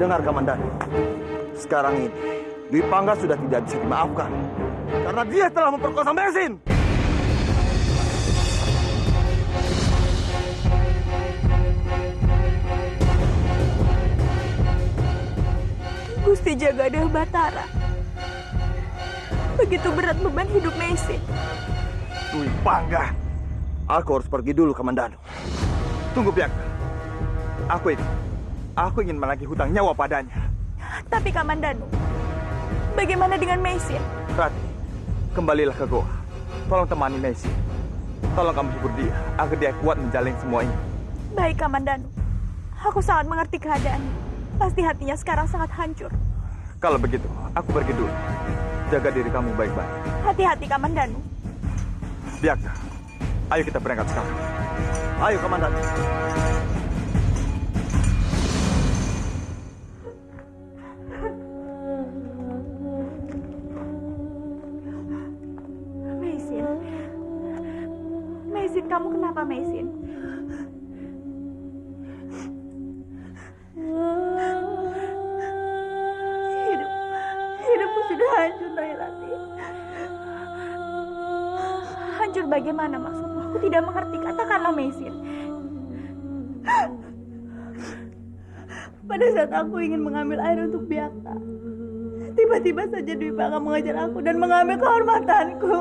Dengar Kamandanu, sekarang ini Dwi Pangga sudah tidak bisa dimaafkan karena dia telah memperkosa Mesin. Gusti Jagadeh Batara, begitu berat beban hidup Mesin. Dwi Pangga, aku harus pergi dulu Kamandanu. Tunggu Biakta, aku ingin menagih hutang nyawa padanya. Tapi Kamandanu, bagaimana dengan Mesin? Rati, kembalilah ke goa. Tolong temani Mesin. Tolong kamu hibur dia agar dia kuat menjalani semua ini. Baik Kamandanu, aku sangat mengerti keadaannya. Pasti hatinya sekarang sangat hancur. Kalau begitu, aku pergi dulu. Jaga diri kamu baik-baik. Hati-hati Kamandanu. Biakta, ayo kita berangkat sekarang. Ayo Kamandanu. Mesin, kamu kenapa Mesin? Hidupku sudah hancur, Nairati. Hancur bagaimana maksudmu? Aku tidak mengerti. Katakanlah Mesin. Pada saat aku ingin mengambil air untuk Biakta, tiba-tiba saja Dwi Pangga mengejar aku dan mengambil kehormatanku.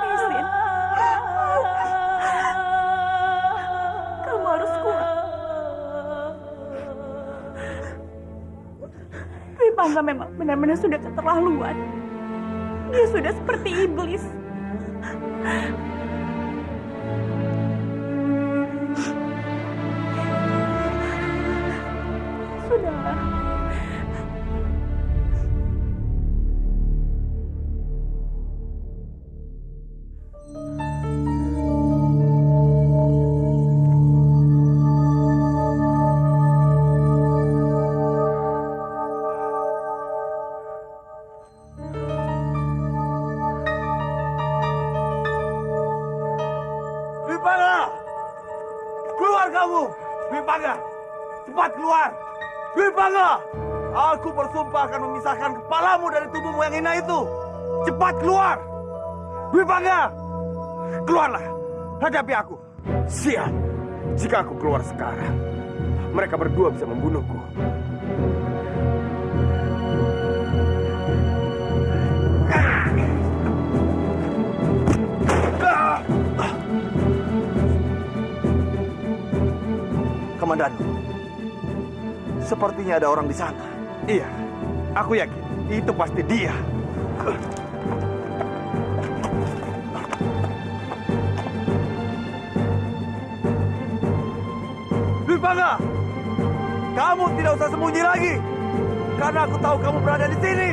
Mesin, kamu harus kuat. Dwi Pangga memang benar-benar sudah keterlaluan. Dia sudah seperti iblis. Sudahlah. Dwi Pangga! Keluar kamu! Dwi Pangga! Cepat keluar! Dwi Pangga! Aku bersumpah akan memisahkan kepalamu dari tubuhmu yang hina itu! Cepat keluar! Dwi Pangga! Keluarlah! Hadapi aku! Siap! Jika aku keluar sekarang, mereka berdua bisa membunuhku. Kamandanu, sepertinya ada orang di sana. Iya, aku yakin itu pasti dia. Dwi Pangga, kamu tidak usah sembunyi lagi, karena aku tahu kamu berada di sini.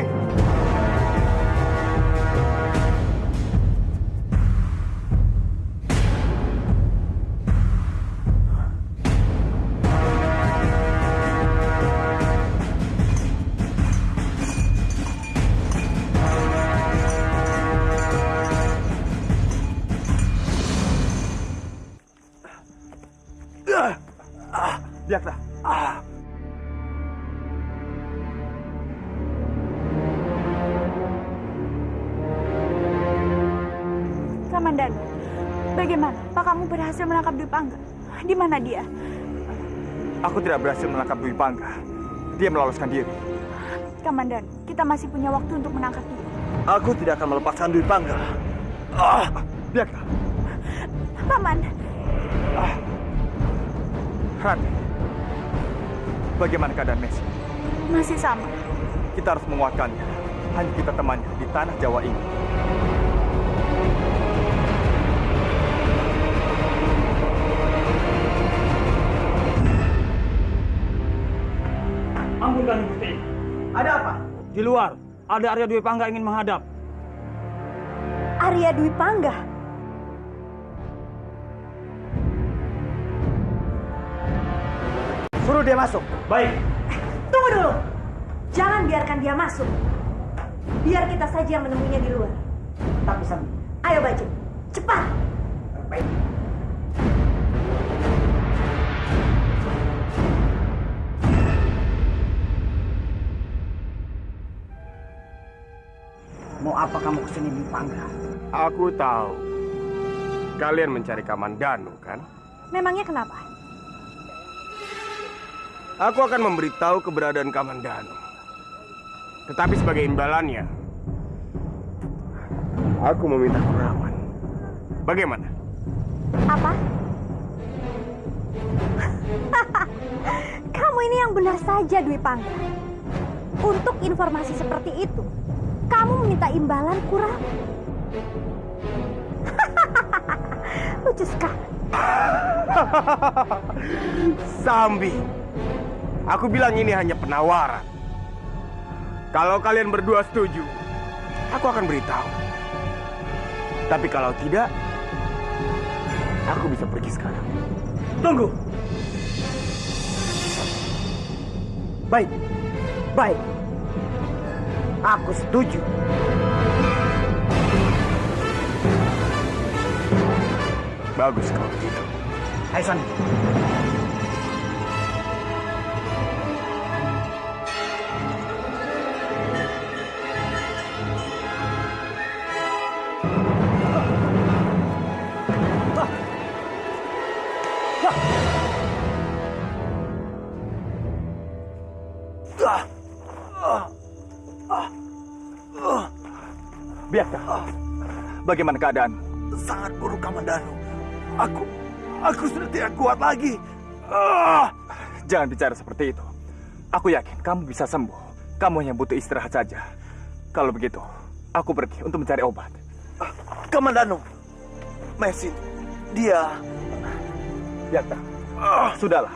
Biakta. Kamandanu, bagaimana? Apa kamu berhasil menangkap Dwi Pangga? Di mana dia? Aku tidak berhasil menangkap Dwi Pangga. Dia meloloskan diri. Kamandanu, kita masih punya waktu untuk menangkap dia. Aku tidak akan melepaskan Dwi Pangga. Biakta. Paman. Rati, bagaimana keadaan Messi? Masih sama. Kita harus menguatkannya. Hanya kita temannya di tanah Jawa ini. Ampunkan Gusti. Ada apa? Di luar, ada Arya Dwi Pangga ingin menghadap. Arya Dwi Pangga. Suruh dia masuk. Baik. Tunggu dulu. Jangan biarkan dia masuk. Biar kita saja yang menemuinya di luar. Tapi sambil. Ayo Baju, cepat. Baik. apa kamu kesini Dwi Pangga? Aku tahu. Kalian mencari Kamandanu, kan? Memangnya kenapa? Aku akan memberitahu keberadaan Kamandanu. Tetapi sebagai imbalannya, aku meminta Kurawan. Bagaimana? Apa? Kamu ini yang benar saja, Dwi Pangga. Untuk informasi seperti itu, kamu meminta imbalan Kurawan. Lucu sekali. Sambi, aku bilang ini hanya penawaran. Kalau kalian berdua setuju, aku akan beritahu. Tapi kalau tidak, aku bisa pergi sekarang. Tunggu. Baik, baik. Aku setuju. Bagus kalau begitu. Hai San. Biarkan. Bagaimana keadaan? Sangat buruk, Kamandanu. Aku sudah tidak kuat lagi. Jangan bicara seperti itu. Aku yakin kamu bisa sembuh. Kamu hanya butuh istirahat saja. Kalau begitu, aku pergi untuk mencari obat. Kamandanu, Mesin, dia... Biarkan. Sudahlah.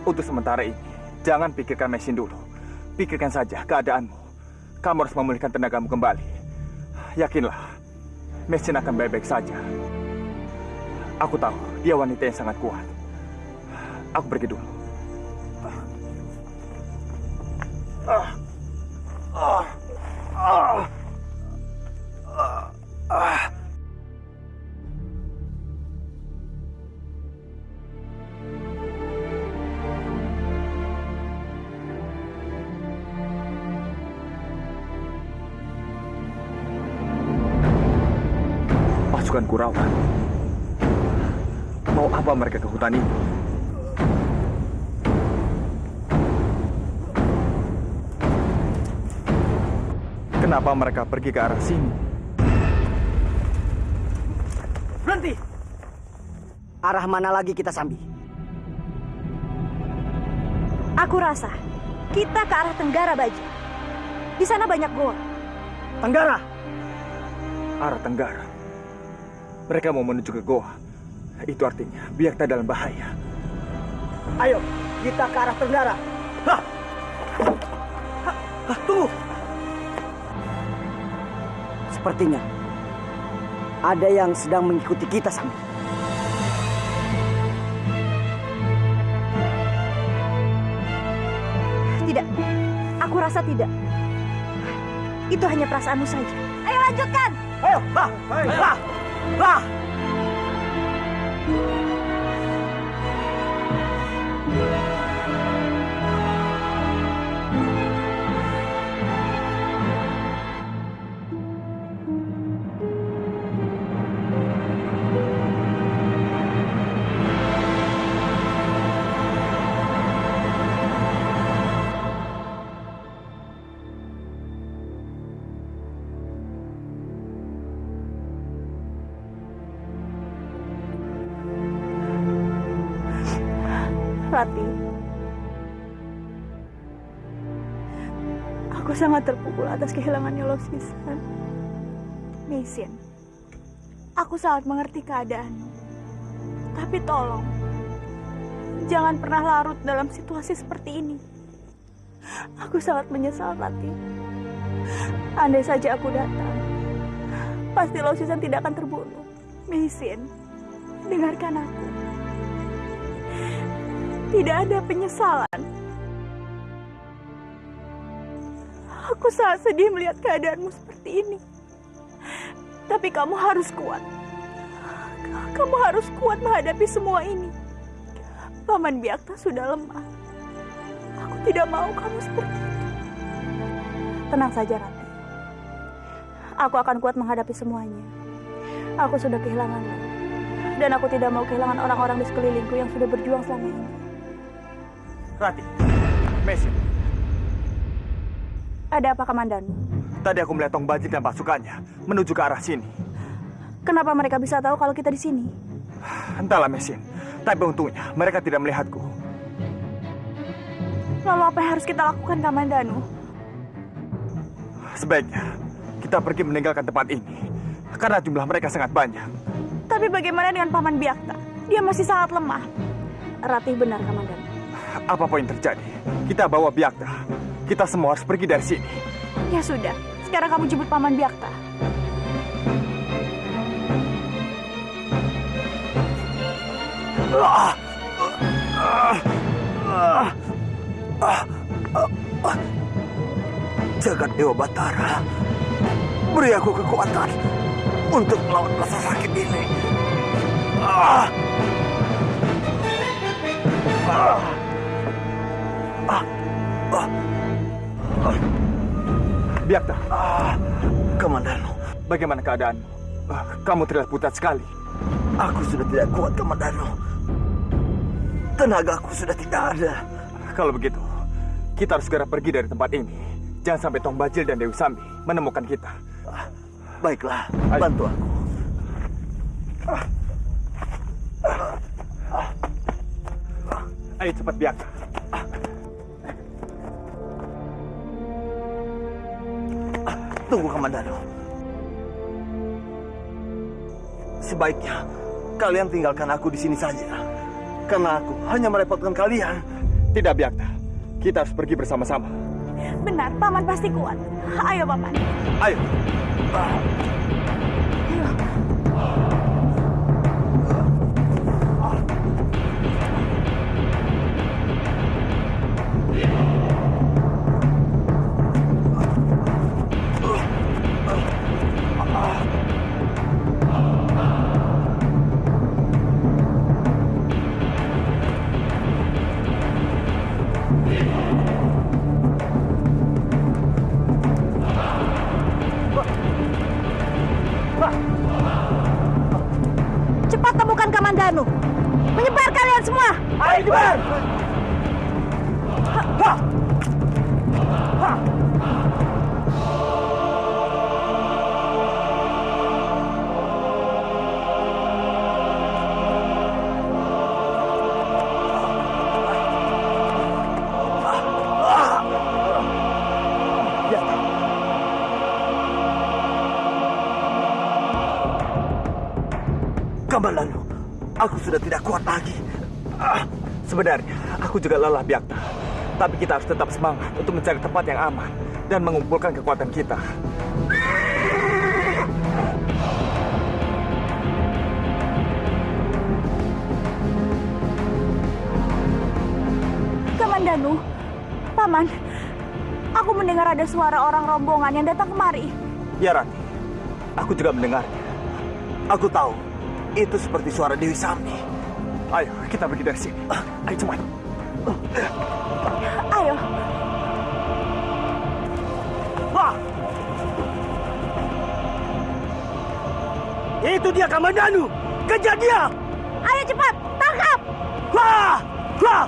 Untuk sementara ini, jangan pikirkan Mesin dulu. Pikirkan saja keadaanmu. Kamu harus memulihkan tenagamu kembali. Yakinlah, Mesin akan baik-baik saja. Aku tahu, dia wanita yang sangat kuat. Aku pergi dulu. Pasukan Kurawan. Mau apa mereka ke hutan ini? Kenapa mereka pergi ke arah sini? Berhenti. Arah mana lagi kita Sambi? Aku rasa kita ke arah Tenggara, Baja. Di sana banyak goa. Tenggara. Arah Tenggara. Mereka mau menuju ke goa. Itu artinya Biakta dalam bahaya. Ayo, kita ke arah Tenggara. Tunggu. Sepertinya ada yang sedang mengikuti kita, Sambi. Tidak, aku rasa tidak. Itu hanya perasaanmu saja. Ayo lanjutkan. Ayo, Rati, aku sangat terpukul atas kehilangannya Losisan. Mesin, aku sangat mengerti keadaanmu. Tapi tolong, jangan pernah larut dalam situasi seperti ini. Aku sangat menyesal, Rati. Andai saja aku datang, pasti Losisan tidak akan terbunuh. Mesin, dengarkan aku. Tidak ada penyesalan. Aku sangat sedih melihat keadaanmu seperti ini. Tapi kamu harus kuat. Kamu harus kuat menghadapi semua ini. Paman Biakta sudah lemah. Aku tidak mau kamu seperti itu. Tenang saja, Rati. aku akan kuat menghadapi semuanya. Aku sudah kehilanganmu. Dan aku tidak mau kehilangan orang-orang di sekelilingku yang sudah berjuang selama ini. Rati, Mesin, Ada apa, Kamandanu? tadi aku melihat Tong Bajil dan pasukannya menuju ke arah sini. Kenapa mereka bisa tahu kalau kita di sini? Entahlah, Mesin. Tapi untungnya mereka tidak melihatku. Lalu apa yang harus kita lakukan, Kamandanu? Sebaiknya kita pergi meninggalkan tempat ini. Karena jumlah mereka sangat banyak. Tapi bagaimana dengan Paman Byakta? Dia masih sangat lemah. Ratih benar, Kamandanu. Apapun yang terjadi, kita bawa Byakta. Kita semua harus pergi dari sini. Ya sudah, sekarang kamu jemput Paman Byakta. Jagat Dewa Batara, beri aku kekuatan untuk melawan rasa sakit ini. Byakta, Kamandanu, bagaimana keadaanmu? Kamu terlihat pucat sekali. aku sudah tidak kuat, Kamandanu. Tenagaku sudah tidak ada. Kalau begitu, kita harus segera pergi dari tempat ini. Jangan sampai Tong Bajil dan Dewi Sambi menemukan kita. Baiklah, Ayo. bantu aku. Ayo cepat, Byakta. Tunggu, Kamandanu. Sebaiknya kalian tinggalkan aku di sini saja. Karena aku hanya merepotkan kalian. Tidak, Byakta. Kita harus pergi bersama-sama. Benar, Paman pasti kuat. Ayo, Paman. Ayo. Cepat temukan Kamandanu. Menyebar kalian semua. Ayo, cepat! Kamandanu, aku sudah tidak kuat lagi. Sebenarnya, aku juga lelah, Byakta. Tapi kita harus tetap semangat untuk mencari tempat yang aman dan mengumpulkan kekuatan kita. Kamandanu, Paman, aku mendengar ada suara orang rombongan yang datang kemari. Ya, Rati. Aku juga mendengarnya. Aku tahu, itu seperti suara Dewi Sambi. Ayo, kita pergi dari sini. Ayo, cepat. Ayo. Wah! Itu dia, Kamandanu! Kejar dia! Ayo cepat, tangkap. Wah! Wah!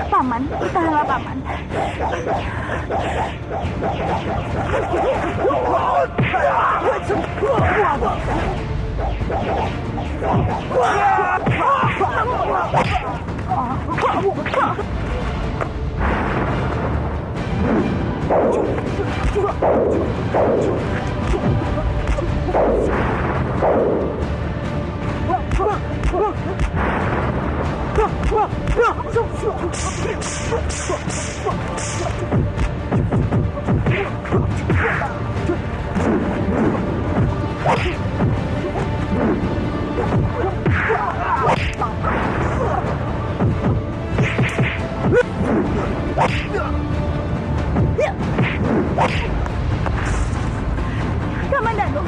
Paman, bertahanlah, Paman. Kamandano.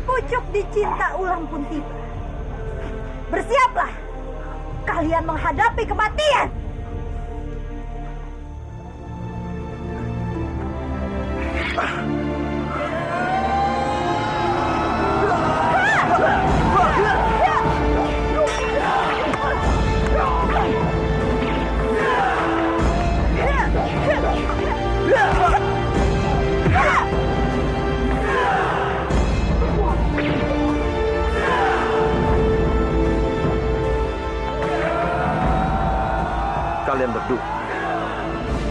Pucuk dicinta ulang pun tiba. Bersiaplah kalian menghadapi kematian. Kalian berdua,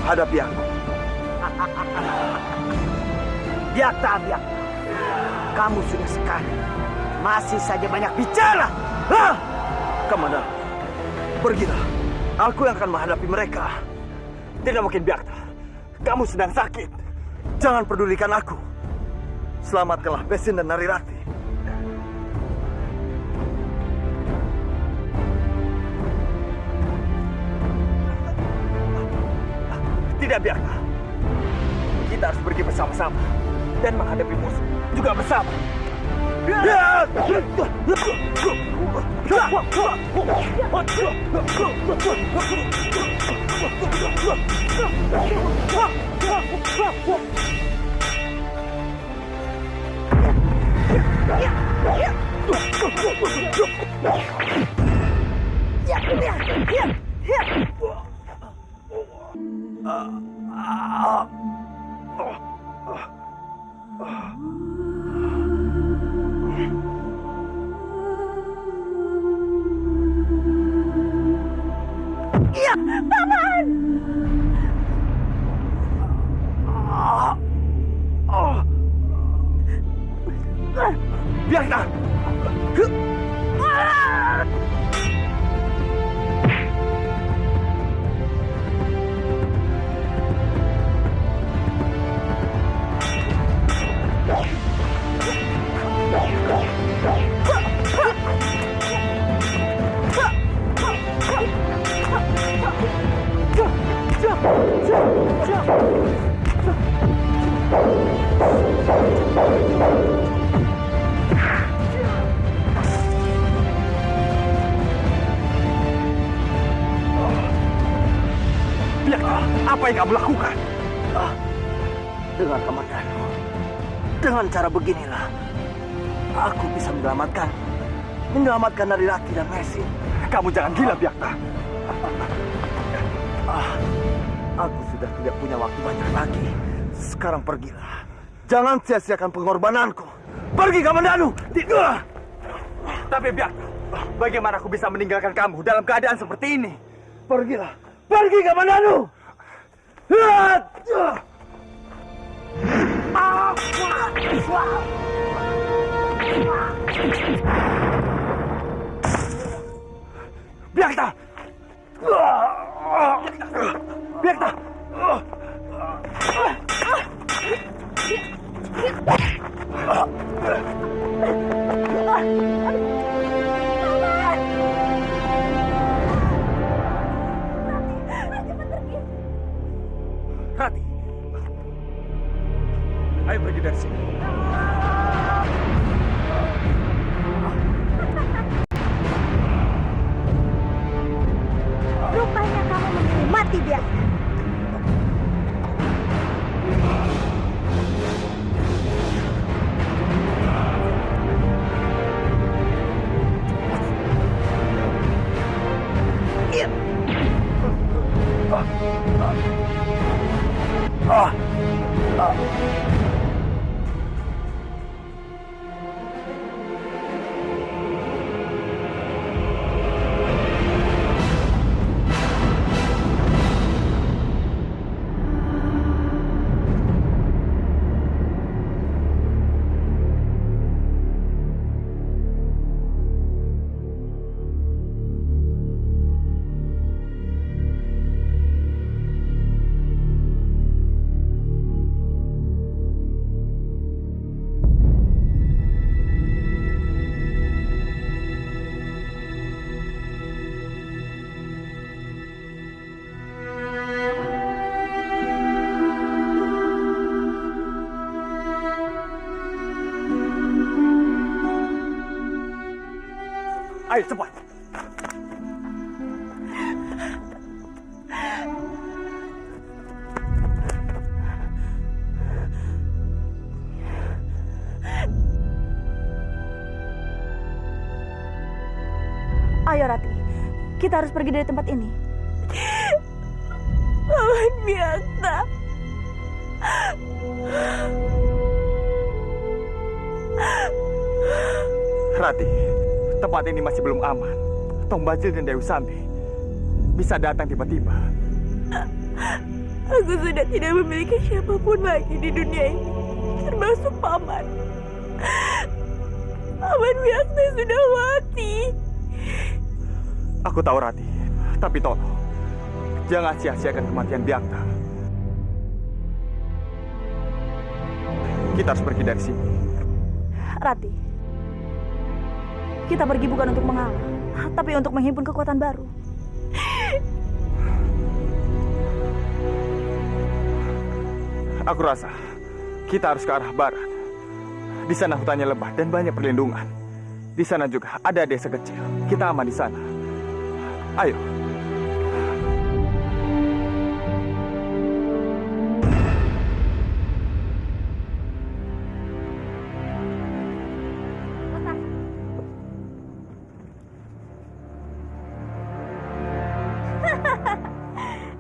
hadapi aku. Biakta, kamu sudah sekali. Masih saja banyak bicara. Hah? Kemana? Pergilah. Aku yang akan menghadapi mereka. Tidak mungkin, Biakta. Kamu sedang sakit. Jangan pedulikan aku. Selamatkanlah Besin dan Narirati. Tidak, Biakta. Kita harus pergi bersama-sama dan menghadapi musuh juga bersama. Biakta! Biakta, apa yang kamu lakukan? Dengar, Kamandano. Dengan cara beginilah, aku bisa menyelamatkan Narirati dan Mesin. Kamu jangan gila, Biakta. Aku sudah tidak punya waktu banyak lagi. Sekarang pergilah. Jangan sia-siakan pengorbananku. Pergi, Kamandano! Tapi Biakta, bagaimana aku bisa meninggalkan kamu dalam keadaan seperti ini? Pergilah. Pergi, Kamandano! Biakta! Biakta! Rati, ayo pergi dari sini. Ayo cepat. Ayo Rati, kita harus pergi dari tempat ini. Paman Biakta. Rati, tempat ini masih belum aman. Tombajil dan Dewi Sambi bisa datang tiba-tiba. Aku sudah tidak memiliki siapapun lagi di dunia ini, termasuk Paman. Paman Biakta sudah mati. Aku tahu Rati, tapi tolong jangan sia-siakan kematian Biakta. Kita harus pergi dari sini. Rati, kita pergi bukan untuk mengalah, tapi untuk menghimpun kekuatan baru. Aku rasa kita harus ke arah barat. Di sana hutannya lebat dan banyak perlindungan. Di sana juga ada desa kecil. Kita aman di sana. Ayo.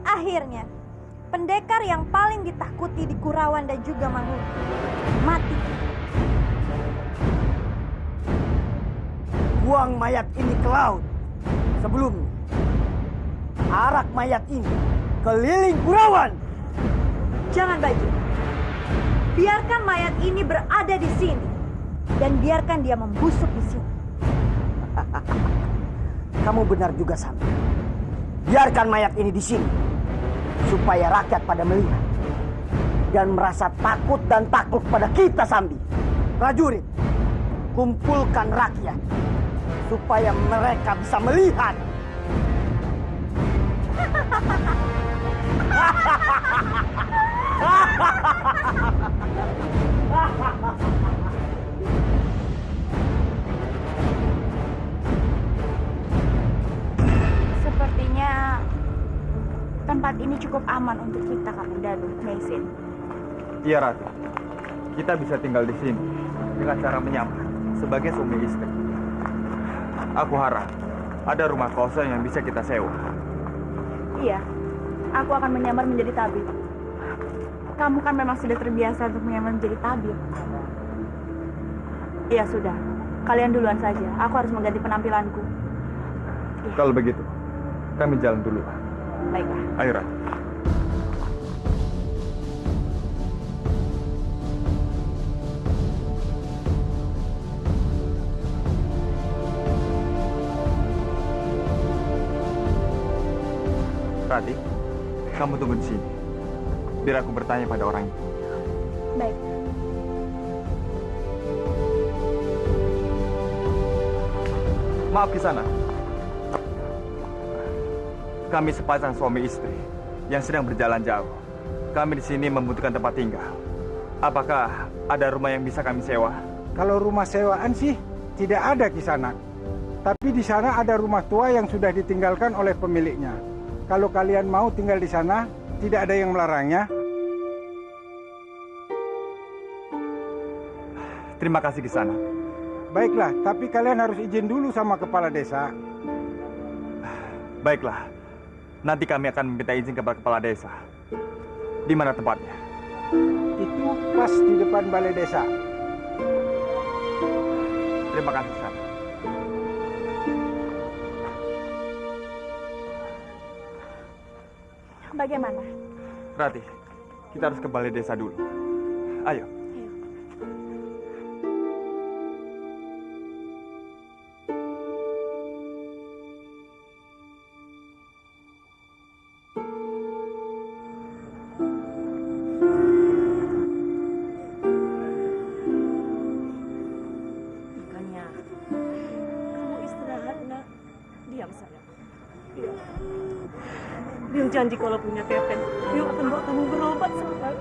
Akhirnya, pendekar yang paling ditakuti di Kurawan dan juga Mangun mati. Buang mayat ini ke laut. Sebelumnya, arak mayat ini keliling Kurawan. Jangan Baju. Biarkan mayat ini berada di sini. Dan biarkan dia membusuk di sini. Kamu benar juga, Sambi. Biarkan mayat ini di sini. Supaya rakyat pada melihat. Dan merasa takut dan takluk pada kita, Sambi. Prajurit, kumpulkan rakyat. Supaya mereka bisa melihat. Sepertinya tempat ini cukup aman untuk kita, Kamandanu, Meisin. Iya Rati, kita bisa tinggal di sini dengan cara menyamar sebagai suami istri. Aku harap ada rumah kosong yang bisa kita sewa. Iya, aku akan menyamar menjadi tabib. Kamu kan memang sudah terbiasa untuk menyamar menjadi tabib. Iya sudah, kalian duluan saja. Aku harus mengganti penampilanku. Kalau begitu, kami jalan dulu. Baiklah. Ayo Rati. Rati, kamu tunggu di sini. Biar aku bertanya pada orang itu. Baik. Maaf Kisana. Kami sepasang suami istri yang sedang berjalan jauh. Kami di sini membutuhkan tempat tinggal. Apakah ada rumah yang bisa kami sewa? Kalau rumah sewaan sih tidak ada Kisanak. Tapi di sana ada rumah tua yang sudah ditinggalkan oleh pemiliknya. Kalau kalian mau tinggal di sana, tidak ada yang melarangnya. Terima kasih Kisana. Baiklah, tapi kalian harus izin dulu sama kepala desa. Baiklah. Nanti kami akan meminta izin kepada kepala desa. Di mana tempatnya? Itu pas di depan balai desa. Terima kasih Kisana. Bagaimana? Rati, kita harus ke balai desa dulu. Ayo. Makanya, kamu istirahat, nak. Diam, sayang. Diam. Biung janji kalau punya Kevin, Biung akan bawa kamu berobat, sayang.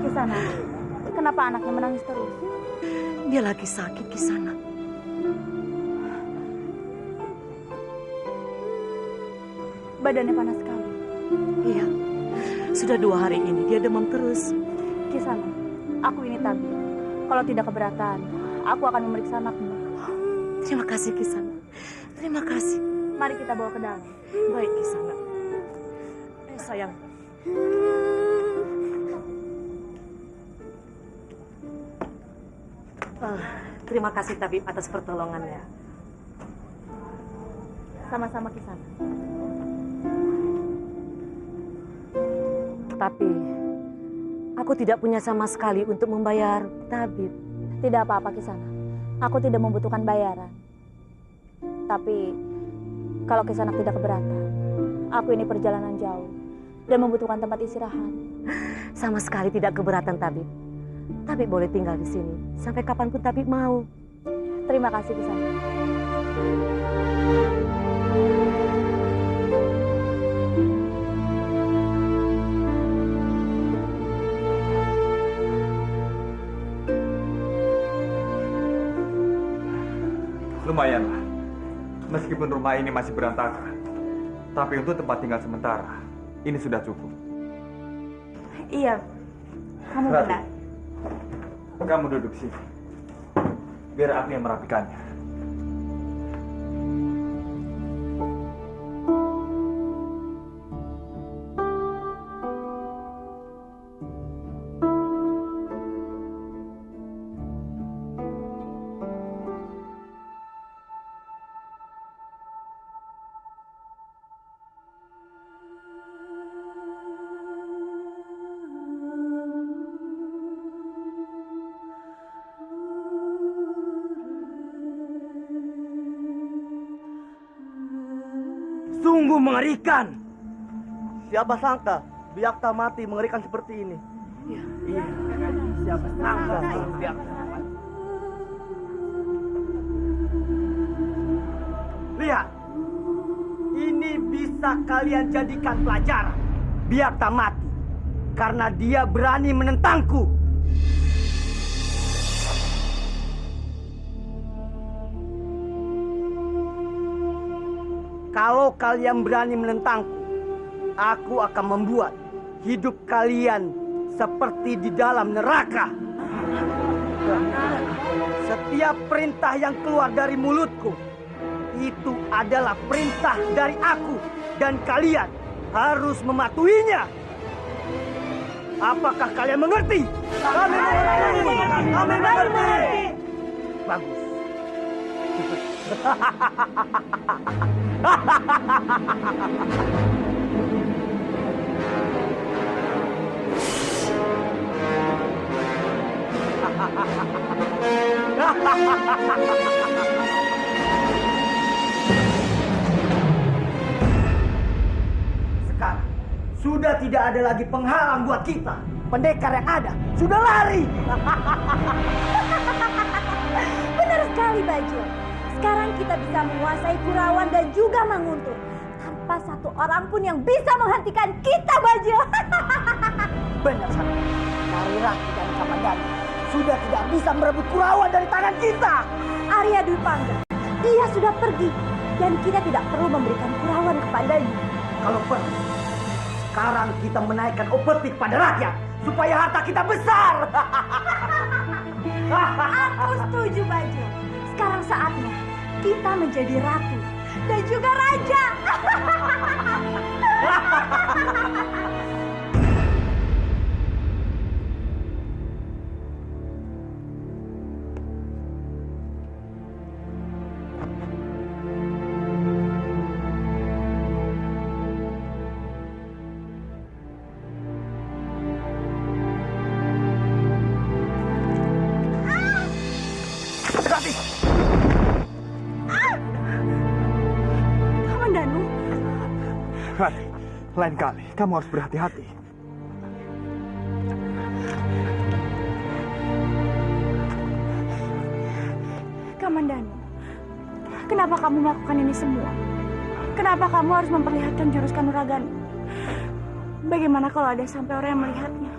Kisana, kenapa anaknya menangis terus? Dia lagi sakit, Kisana. badannya panas sekali. Iya, sudah 2 hari ini dia demam terus. Kisana, aku ini tabib. Kalau tidak keberatan, aku akan memeriksa anakmu. Terima kasih Kisana. Terima kasih. Mari kita bawa ke dalam. Baik Kisana. Sayang. Terima kasih tabib atas pertolongannya. Sama-sama Kisana. Tapi aku tidak punya sama sekali untuk membayar tabib. Tidak apa-apa Kisana. Aku tidak membutuhkan bayaran. Tapi kalau Kisana tidak keberatan, aku ini perjalanan jauh dan membutuhkan tempat istirahat. Sama sekali tidak keberatan tabib. Tabib boleh tinggal di sini sampai kapanpun tabib mau. Terima kasih Kisana. Lumayanlah. Meskipun rumah ini masih berantakan, tapi untuk tempat tinggal sementara, ini sudah cukup. Iya, kamu Rati, benar. kamu duduk sini. Biar aku yang merapikannya. Sungguh mengerikan. Siapa sangka Biakta mati mengerikan seperti ini. Iya. Siapa sangka Biakta mati. Lihat. Ini bisa kalian jadikan pelajaran. Biakta mati karena dia berani menentangku. Kalau kalian berani menentangku, aku akan membuat hidup kalian seperti di dalam neraka. Setiap perintah yang keluar dari mulutku, itu adalah perintah dari aku. Dan kalian harus mematuhinya. Apakah kalian mengerti? Kami mengerti. Kami mengerti. Bagus. Sekarang sudah tidak ada lagi penghalang buat kita. Pendekar yang ada sudah lari. Benar sekali, Bajul. Sekarang kita bisa menguasai Kurawan dan juga Manguntur. Tanpa satu orang pun yang bisa menghentikan kita, Bajul. Benar sekali. Nari Rati dan Kamandanu sudah tidak bisa merebut Kurawan dari tangan kita. Arya Dwi Pangga, dia sudah pergi. Dan kita tidak perlu memberikan Kurawan kepadanya. Kalau perlu, sekarang kita menaikkan upetik pada rakyat. Supaya harta kita besar. Aku setuju, Bajul. Sekarang saatnya kita menjadi ratu dan juga raja. Kamandanu, Rati, lain kali kamu harus berhati-hati. Kamandanu, kenapa kamu melakukan ini semua? Kenapa kamu harus memperlihatkan jurus kanuraganmu? Bagaimana kalau ada sampai orang yang melihatnya?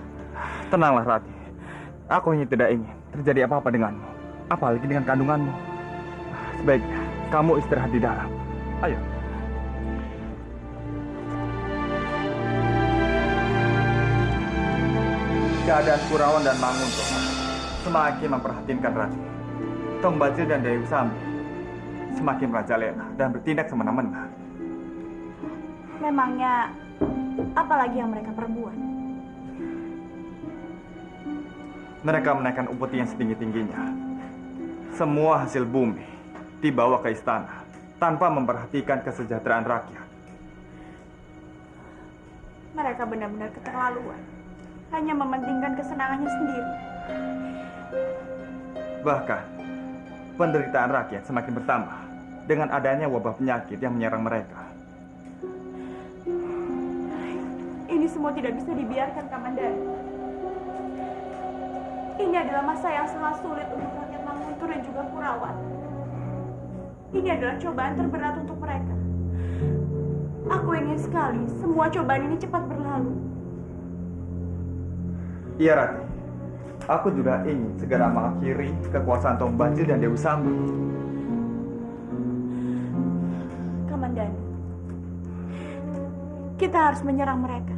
Tenanglah Rati, aku hanya tidak ingin terjadi apa-apa denganmu, apalagi dengan kandunganmu. Sebaiknya kamu istirahat di dalam. Ayo. keadaan Kurawan dan Manguntung semakin memperhatinkan Rati. Tong Bajil dan Dewi Sambi semakin merajalela dan bertindak semena-mena. Memangnya apa lagi yang mereka perbuat? Mereka menaikkan upeti yang setinggi-tingginya. Semua hasil bumi dibawa ke istana tanpa memperhatikan kesejahteraan rakyat. Mereka benar-benar keterlaluan. Hanya mementingkan kesenangannya sendiri. Bahkan, penderitaan rakyat semakin bertambah dengan adanya wabah penyakit yang menyerang mereka. Ini semua tidak bisa dibiarkan, Kamandanu. Ini adalah masa yang sangat sulit untuk rakyat Manguntur dan juga Kurawan. Ini adalah cobaan terberat untuk mereka. Aku ingin sekali semua cobaan ini cepat berlalu. Iya, Rati. Aku juga ingin segera mengakhiri kekuasaan Tong Bajil dan Dewi Sambi. Kamandanu, kita harus menyerang mereka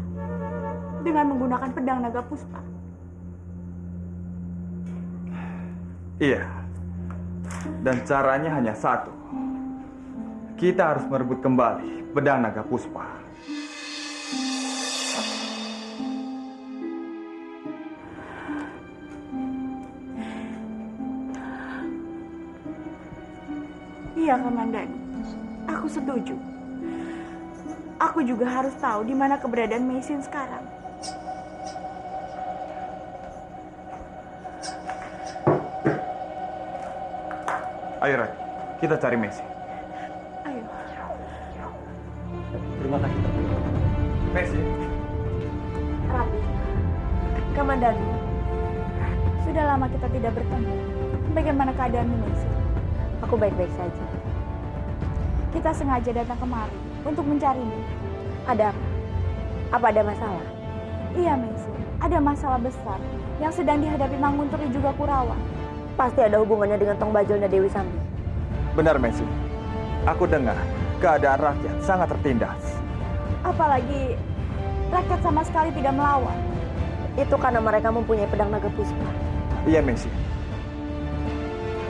dengan menggunakan pedang naga puspa. Iya. Dan caranya hanya satu. Kita harus merebut kembali pedang naga puspa. Iya, Kamandanu. Aku setuju. Aku juga harus tahu di mana keberadaan Meisin sekarang. Ayo, Rati. Kita cari Messi. Ayo. Terima kasih. Messi. Rati, Kamandanu, Sudah lama kita tidak bertemu. Bagaimana keadaanmu, Meisin? aku baik-baik saja. Kita sengaja datang kemari untuk mencarimu. Ada apa? Apa ada masalah? Iya, Meisin. Ada masalah besar yang sedang dihadapi Manguntur dan juga Kurawan. Pasti ada hubungannya dengan Tong Bajil dan Dewi Sambi. Benar, Messi. Aku dengar keadaan rakyat sangat tertindas. Apalagi rakyat sama sekali tidak melawan. Itu karena mereka mempunyai pedang naga puspa. Iya, Messi.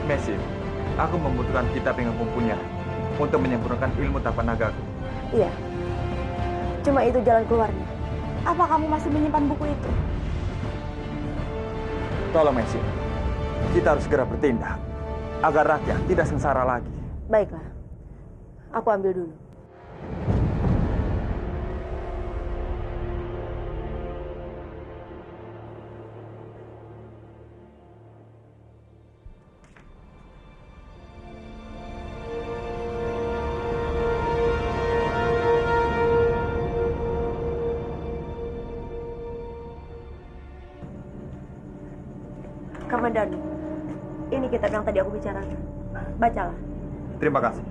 Messi, aku membutuhkan kitab yang mempunyai untuk menyempurnakan ilmu tapan nagaku. Iya. Cuma itu jalan keluarnya. Apa kamu masih menyimpan buku itu? Tolong, Messi. Kita harus segera bertindak agar rakyat tidak sengsara lagi. Baiklah. Aku ambil dulu. Kamandanu, ini kitab yang tadi aku bicarakan. Bacalah. Terima kasih.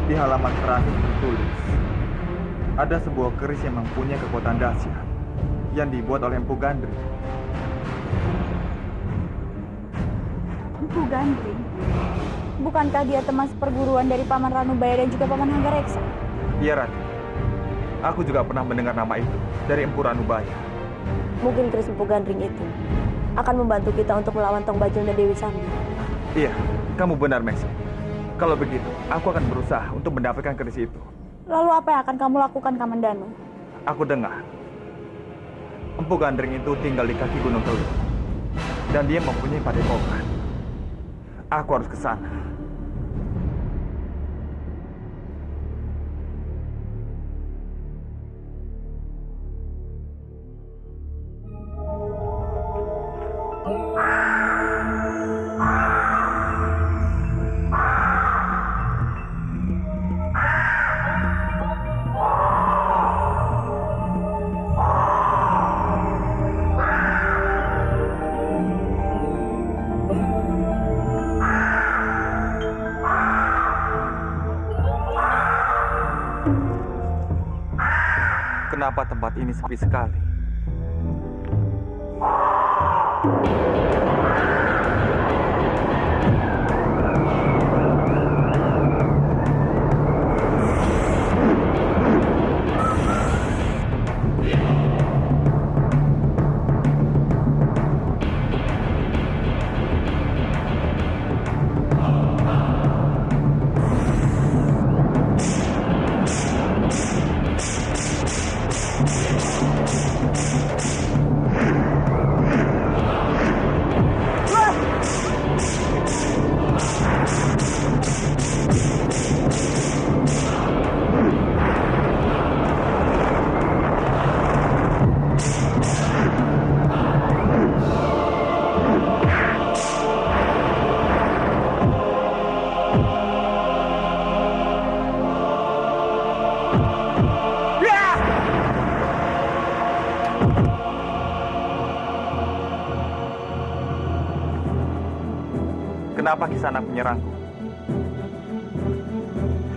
Di halaman terakhir tertulis, ada sebuah keris yang mempunyai kekuatan dahsyat yang dibuat oleh Empu Gandri. Empu Gandri? Bukankah dia teman seperguruan dari Paman Ranubaya dan juga Paman Hanggareksa? Iya, Rati. Aku juga pernah mendengar nama itu dari Empu Ranubaya. Mungkin keris Empu Gandring itu akan membantu kita untuk melawan Tong Bajil dan Dewi Sambi. Iya, kamu benar, Messi. Kalau begitu, aku akan berusaha untuk mendapatkan keris itu. Lalu apa yang akan kamu lakukan, Kamandanu? Aku dengar Empu Gandring itu tinggal di kaki Gunung Kelut, dan dia mempunyai padepokan. Aku harus ke sana. Kenapa tempat ini sepi sekali? Kenapa Kisanak menyerangku?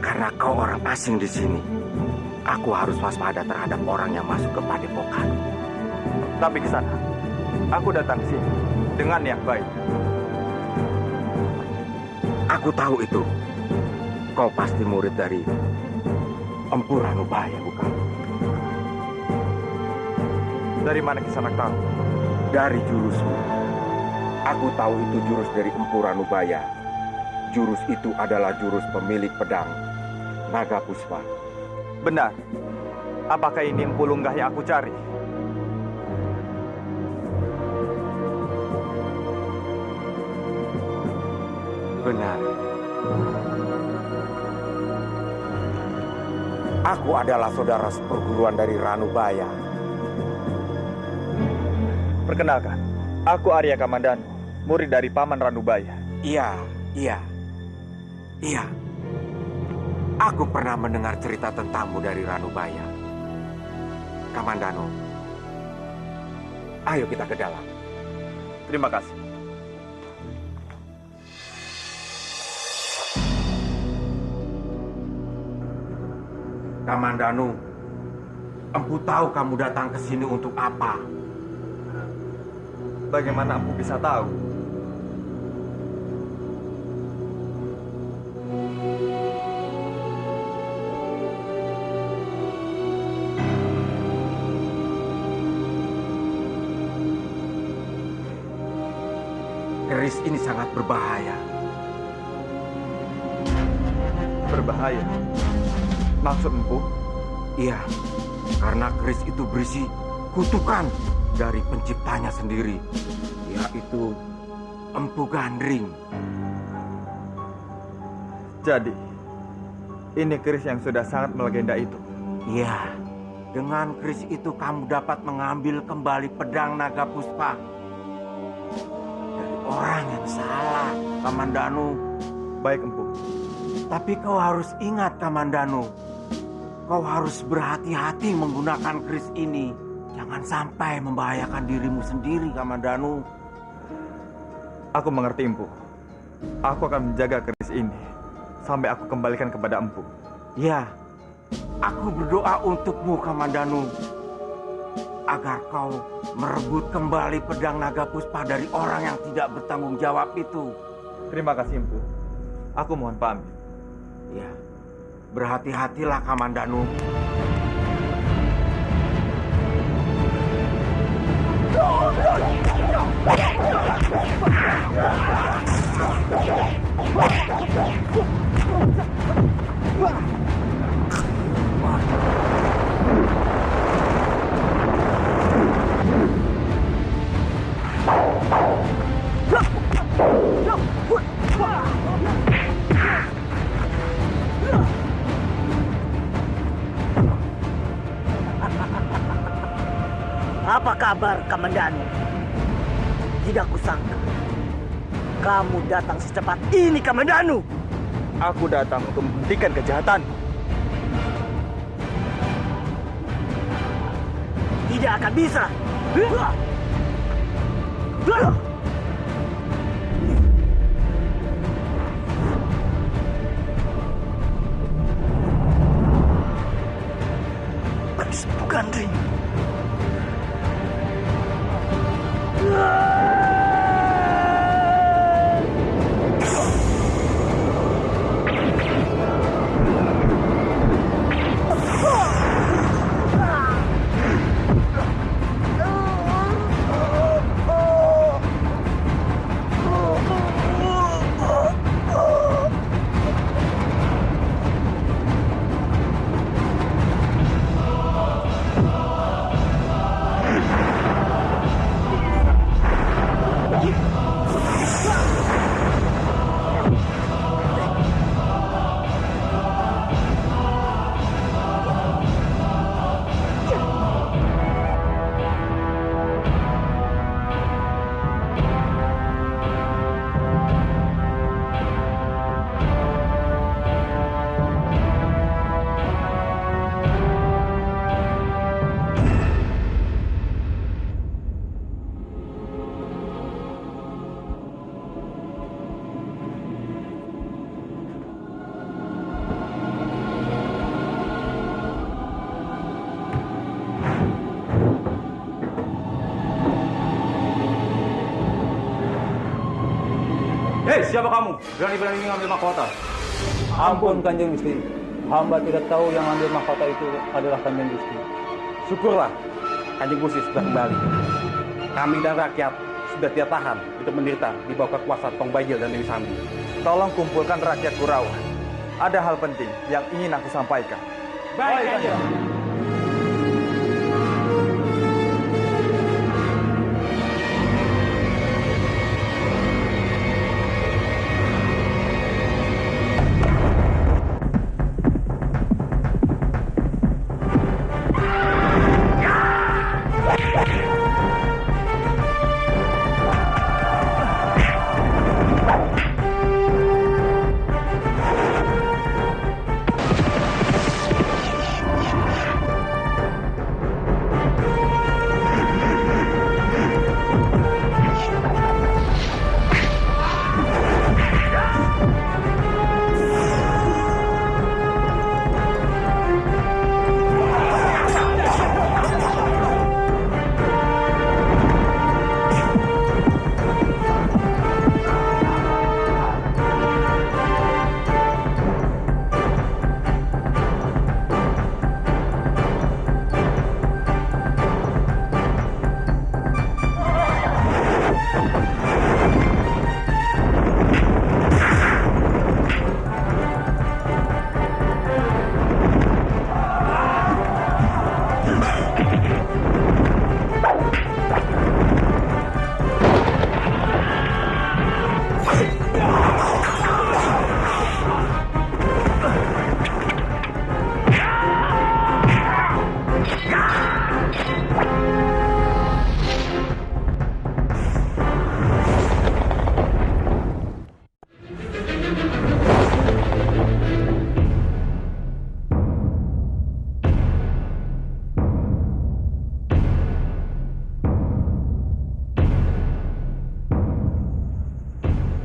Karena kau orang asing di sini. Aku harus waspada terhadap orang yang masuk ke padepokan. Tapi Kisanak, aku datang sini dengan yang baik. Aku tahu itu. Kau pasti murid dari Empu Ranubaya, bukan? Dari mana Kisanak tahu? Dari jurusmu. Aku tahu itu jurus dari Empu Ranubaya. Jurus itu adalah jurus pemilik pedang Naga Puspa. Benar. Apakah ini Empu Lunggah yang aku cari? Benar. Aku adalah saudara seperguruan dari Ranubaya. Perkenalkan, aku Arya Kamandanu, murid dari Paman Ranubaya. Iya. Aku pernah mendengar cerita tentangmu dari Ranubaya. Kamandanu, ayo kita ke dalam. Terima kasih. Kamandanu, Empu tahu kamu datang ke sini untuk apa? Bagaimana Empu bisa tahu? Keris ini sangat berbahaya. Berbahaya? Maksud Empu? Iya, karena keris itu berisi kutukan dari penciptanya sendiri, yaitu Empu Gandring. Jadi, ini keris yang sudah sangat melegenda itu. Iya, dengan keris itu kamu dapat mengambil kembali pedang Naga Puspa dari orang yang salah, Kamandanu. Baik, Empu. Tapi kau harus ingat, Kamandanu. Kau harus berhati-hati menggunakan keris ini. Jangan sampai membahayakan dirimu sendiri, Kamandanu. Aku mengerti, Empu. Aku akan menjaga keris ini sampai aku kembalikan kepada Empu. Ya, aku berdoa untukmu, Kamandanu, agar kau merebut kembali pedang Naga Puspa dari orang yang tidak bertanggung jawab itu. Terima kasih, Empu. Aku mohon pamit. Ya, berhati-hatilah, Kamandanu. Apa kabar, Kamandanu? Tidak kusangka kamu datang secepat ini, Kamandanu. Aku datang untuk menghentikan kejahatan. Tidak akan bisa. Keris Empu Gandring. Siapa kamu? Berani-berani ngambil mahkota. Ampun Kanjeng Gusti. Hamba tidak tahu yang ambil mahkota itu adalah Kanjeng Gusti. Syukurlah Kanjeng Gusti sudah kembali. Kami dan rakyat sudah tidak tahan untuk menderita di bawah kekuasaan Tong Bajil dan Dewi Sambi. Tolong kumpulkan rakyat Kurawan. Ada hal penting yang ingin aku sampaikan. Baik, Kanjeng.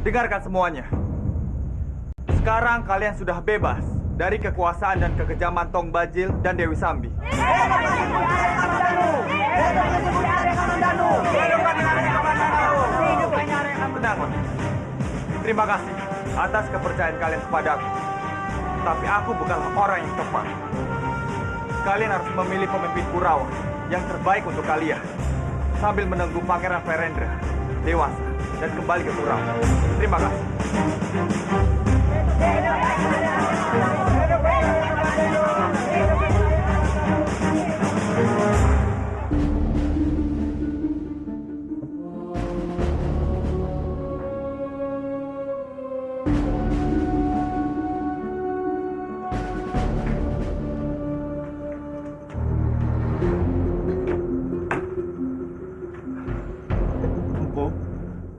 Dengarkan semuanya. Sekarang kalian sudah bebas dari kekuasaan dan kekejaman Tong Bajil dan Dewi Sambi. Tenanglah. Terima kasih atas kepercayaan kalian kepadaku. Tapi aku bukanlah orang yang tepat. Kalian harus memilih pemimpin Kurawan yang terbaik untuk kalian, sambil menunggu Pangeran Verendra dewasa dan kembali ke Kurawan. Terima kasih.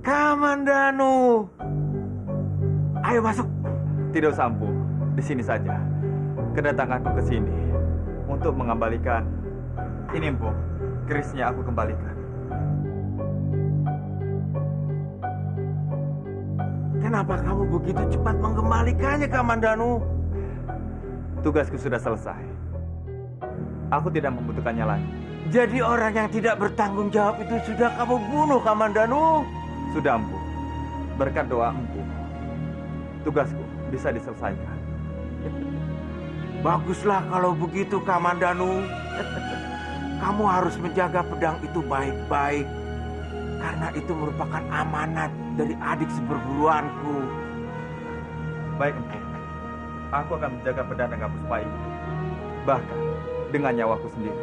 Kamandanu. Ayo masuk. Tidak usah, Empu. Di sini saja. Kedatanganku ke sini untuk mengembalikan. Ini, Empu. Kerisnya aku kembalikan. Kenapa kamu begitu cepat mengembalikannya, Kamandanu? Tugasku sudah selesai. Aku tidak membutuhkannya lagi. Jadi orang yang tidak bertanggung jawab itu sudah kamu bunuh, Kamandanu? Sudah, Empu. Berkat doa Empu, tugasku bisa diselesaikan. Baguslah kalau begitu, Kamandanu. Kamu harus menjaga pedang itu baik-baik. Karena itu merupakan amanat dari adik seperguruanku. Baik, Empu. Aku akan menjaga pedang Naga Puspa ini. Bahkan dengan nyawaku sendiri.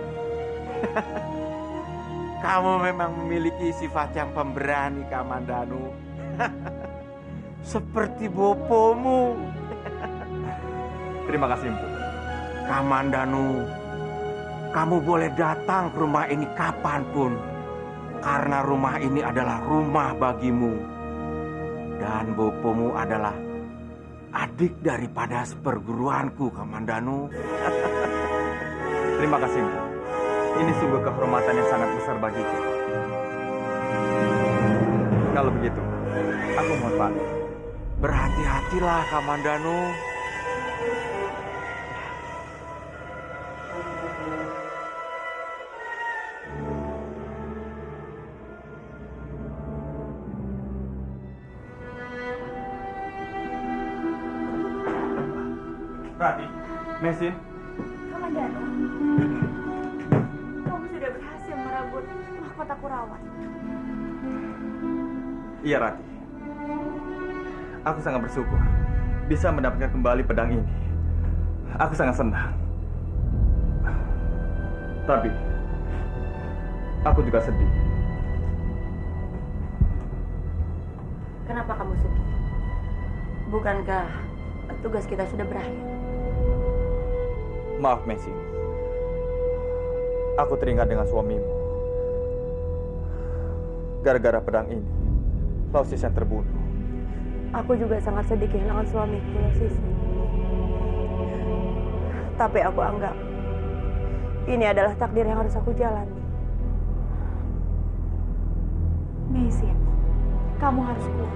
Kamu memang memiliki sifat yang pemberani, Kamandanu. Seperti bopomu. Terima kasih, Empu. Kamandanu, kamu boleh datang ke rumah ini kapanpun. Karena rumah ini adalah rumah bagimu. Dan bopomu adalah adik daripada seperguruanku, Kamandanu. Terima kasih, Empu. Ini sungguh kehormatan yang sangat besar bagiku. Kalau begitu, aku mohon pamit. Berhati-hatilah, Kamandanu. Rati, Mesin. Kamandano, kamu sudah berhasil merebut mahkota Kurawan. Iya, Rati. Aku sangat bersyukur bisa mendapatkan kembali pedang ini. Aku sangat senang. Tapi, aku juga sedih. Kenapa kamu sedih? Bukankah tugas kita sudah berakhir? Maaf, Mesin. Aku teringat dengan suamimu. Gara-gara pedang ini, Lausis yang terbunuh. Aku juga sangat sedih kehilangan suamiku, Lausis. Tapi aku anggap ini adalah takdir yang harus aku jalani. Mesin, kamu harus kuat.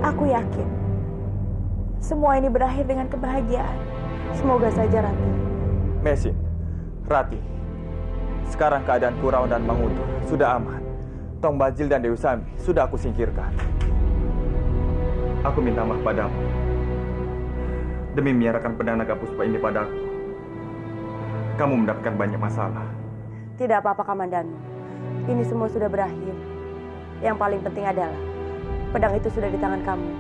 Aku yakin semua ini berakhir dengan kebahagiaan. Semoga saja, Rati. Mesin, Rati, sekarang keadaan Kurawan dan Manguntur sudah aman. Tong Bajil dan Dewi Sambi sudah aku singkirkan. Aku minta maaf padamu demi menyerahkan pedang naga puspa ini padaku. Kamu mendapatkan banyak masalah. Tidak apa-apa, Kamandanu. Ini semua sudah berakhir. Yang paling penting adalah pedang itu sudah di tangan kamu.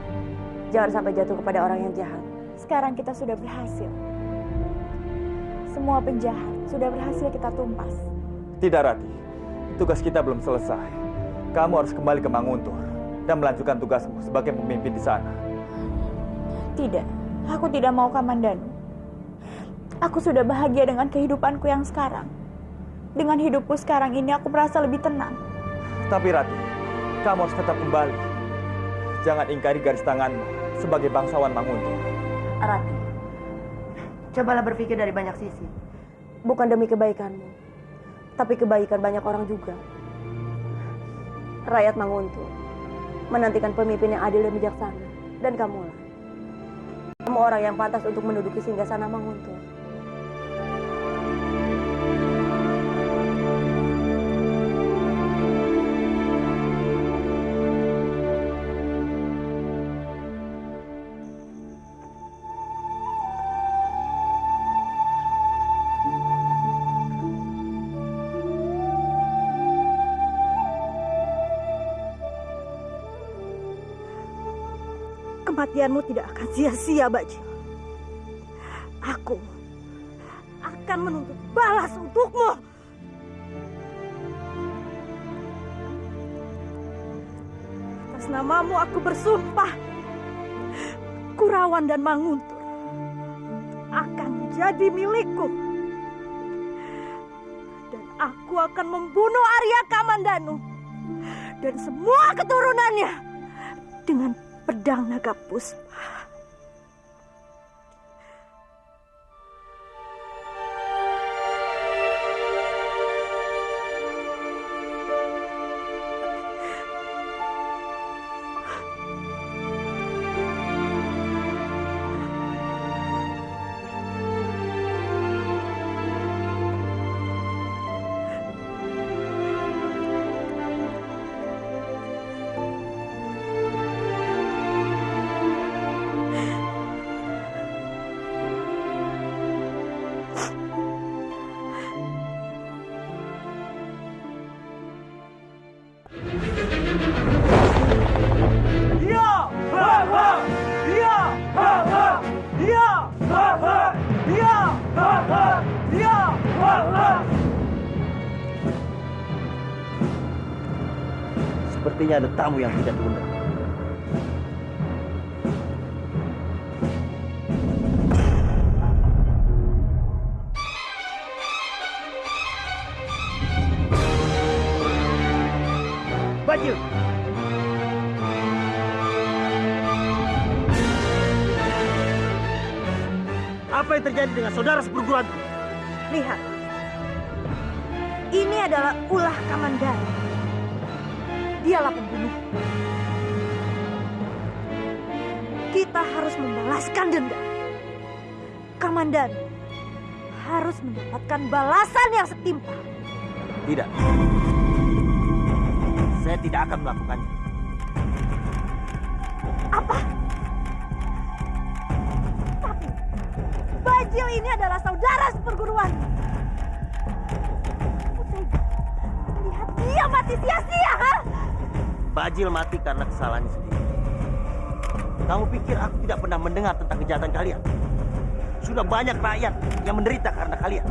Jangan sampai jatuh kepada orang yang jahat. Sekarang kita sudah berhasil. Semua penjahat sudah berhasil kita tumpas. Tidak, Rati. Tugas kita belum selesai. Kamu harus kembali ke Manguntur dan melanjutkan tugasmu sebagai pemimpin di sana. Tidak, aku tidak mau, Kamandanu. Aku sudah bahagia dengan kehidupanku yang sekarang. Dengan hidupku sekarang ini aku merasa lebih tenang. Tapi Rati, kamu harus tetap kembali. Jangan ingkari garis tanganmu sebagai bangsawan Manguntur. Rati, cobalah berpikir dari banyak sisi. Bukan demi kebaikanmu, tapi kebaikan banyak orang juga. Rakyat Manguntur menantikan pemimpin yang adil dan bijaksana. Dan kamulah. Kamu orang yang pantas untuk menduduki singgasana Manguntur. Kematianmu tidak akan sia-sia, Bajil. Aku akan menuntut balas untukmu. Atas namamu aku bersumpah, Kurawan dan Manguntur akan menjadi milikku. Dan aku akan membunuh Arya Kamandanu dan semua keturunannya dengan pedang naga puspa. Sepertinya ada tamu yang tidak diundang. Bajil! Apa yang terjadi dengan saudara seperguruanku? Lihat, ini adalah ulah Kamandanu. Dialah pembunuh. Kita harus membalaskan dendam. Kamandanu harus mendapatkan balasan yang setimpal. Tidak. Saya tidak akan melakukannya. Apa? Tapi Bajil ini adalah saudara seperguruan. Lihat dia mati sia-sia, ha? Bajil mati karena kesalahannya sendiri. Kamu pikir aku tidak pernah mendengar tentang kejahatan kalian? Sudah banyak rakyat yang menderita karena kalian.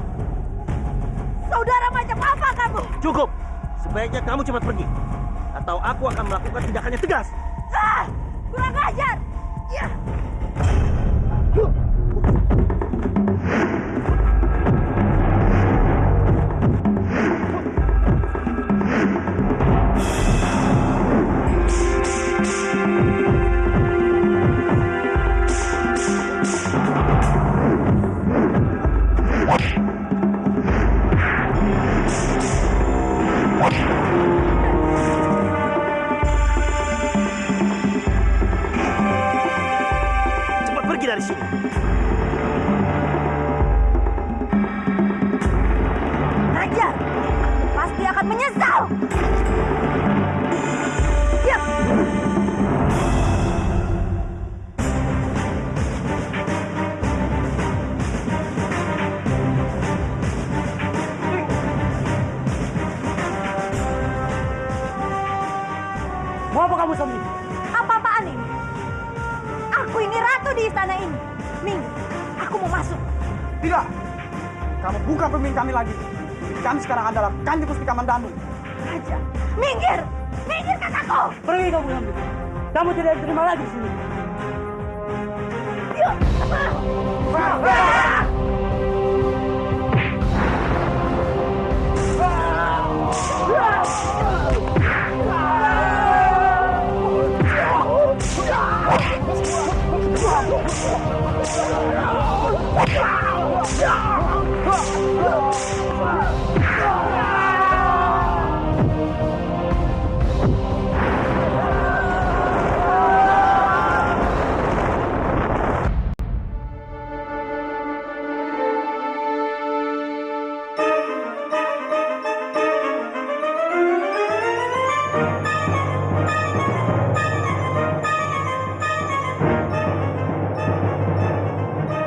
Saudara macam apa kamu? Cukup. Sebaiknya kamu cepat pergi. Atau aku akan melakukan tindakan yang tegas. Ah, kurang ajar. Ya. Cepat pergi dari sini. Ajar. Pasti akan menyesal. Ya. Mau apa kamu, Sambi? Apa-apaan ini? Aku ini ratu di istana ini. Ming, aku mau masuk. Tidak. Kamu bukan pemimpin kami lagi. Pemimpin kami sekarang adalah Kanjeng Gusti Kamandanu. Ajar. Minggir. Minggir kataku. Pergi kamu, Sambi. Kamu tidak diterima lagi di sini. Yuk.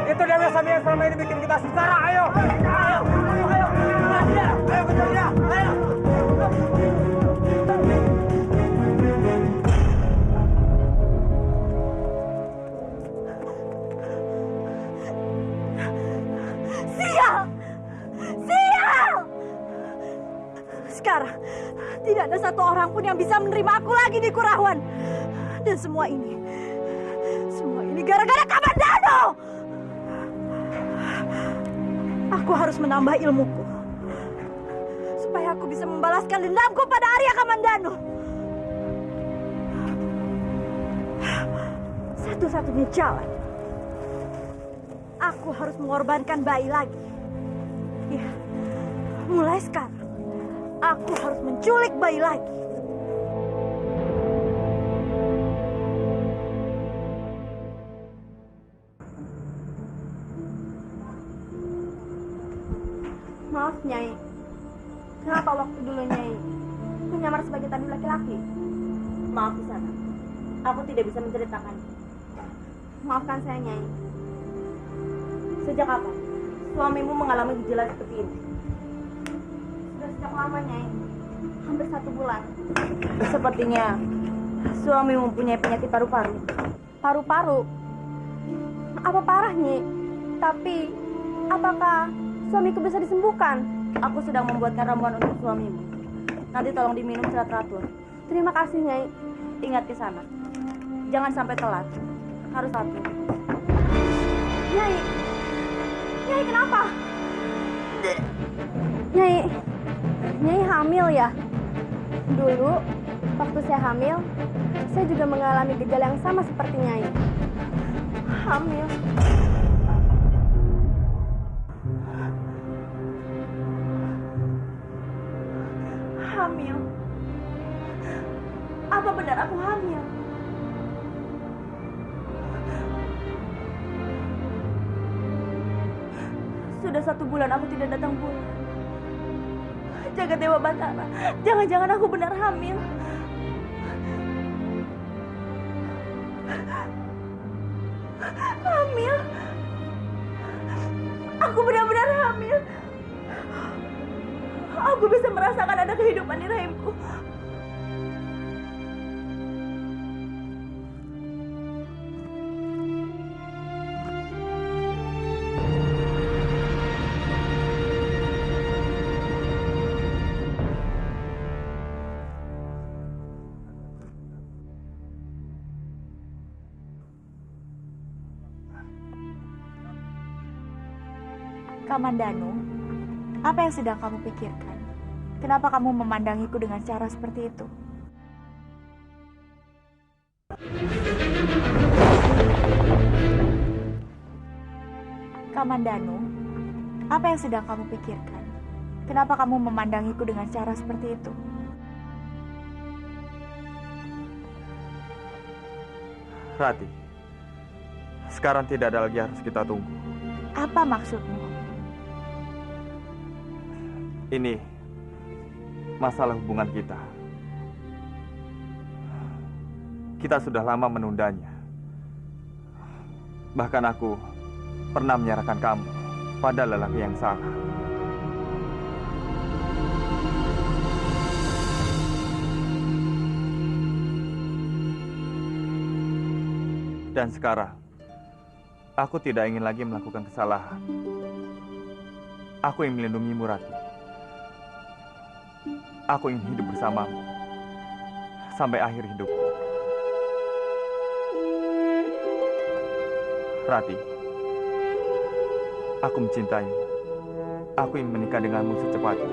Itu dia Sambi yang selama ini bikin kita sengsara. Ayo. Ayo kejar dia. Ayo. Sial! Sial! Sekarang, tidak ada satu orang pun yang bisa menerima aku lagi di Kurawan. Dan semua ini gara-gara Kamandanu! Aku harus menambah ilmuku. Supaya aku bisa membalaskan dendamku pada Arya Kamandanu. Satu-satunya jalan. Aku harus mengorbankan bayi lagi. Ya, mulai sekarang, aku harus menculik bayi lagi. Maaf, Nyai. Kenapa waktu dulu Nyai menyamar sebagai tabib laki-laki? Maaf di sana. Aku tidak bisa menceritakan. Maafkan saya, Nyai. Sejak kapan suamimu mengalami gejala seperti ini? Sudah sejak lama, Nyai. Hampir 1 bulan. Sepertinya suamimu mempunyai penyakit paru-paru. Paru-paru? Apa parah, Nyai? Tapi, apakah suamiku bisa disembuhkan? Aku sedang membuatkan ramuan untuk suamimu. Nanti tolong diminum secara teratur. Terima kasih, Nyai. Ingat ke sana. Jangan sampai telat. Harus patuh. Nyai. Nyai kenapa? Nyai hamil ya? Dulu, waktu saya hamil, saya juga mengalami gejala yang sama seperti Nyai. Hamil? Hamil? Apa benar aku hamil? Sudah 1 bulan aku tidak datang bulan. Jagat Dewa Batara, jangan-jangan aku benar hamil. Hamil? Aku benar-benar hamil. Aku bisa merasakan ada kehidupan di rahimku. Kamandanu, apa yang sedang kamu pikirkan? Kenapa kamu memandangiku dengan cara seperti itu? Kamandanu, apa yang sedang kamu pikirkan? Kenapa kamu memandangiku dengan cara seperti itu? Rati, sekarang tidak ada lagi harus kita tunggu. Apa maksudmu? Ini masalah hubungan kita. Kita sudah lama menundanya. Bahkan aku pernah menyerahkan kamu pada lelaki yang salah. Dan sekarang, aku tidak ingin lagi melakukan kesalahan. Aku ingin melindungimu, Rati. Aku ingin hidup bersamamu sampai akhir hidupku. Rati, aku mencintaimu. Aku ingin menikah denganmu secepatnya.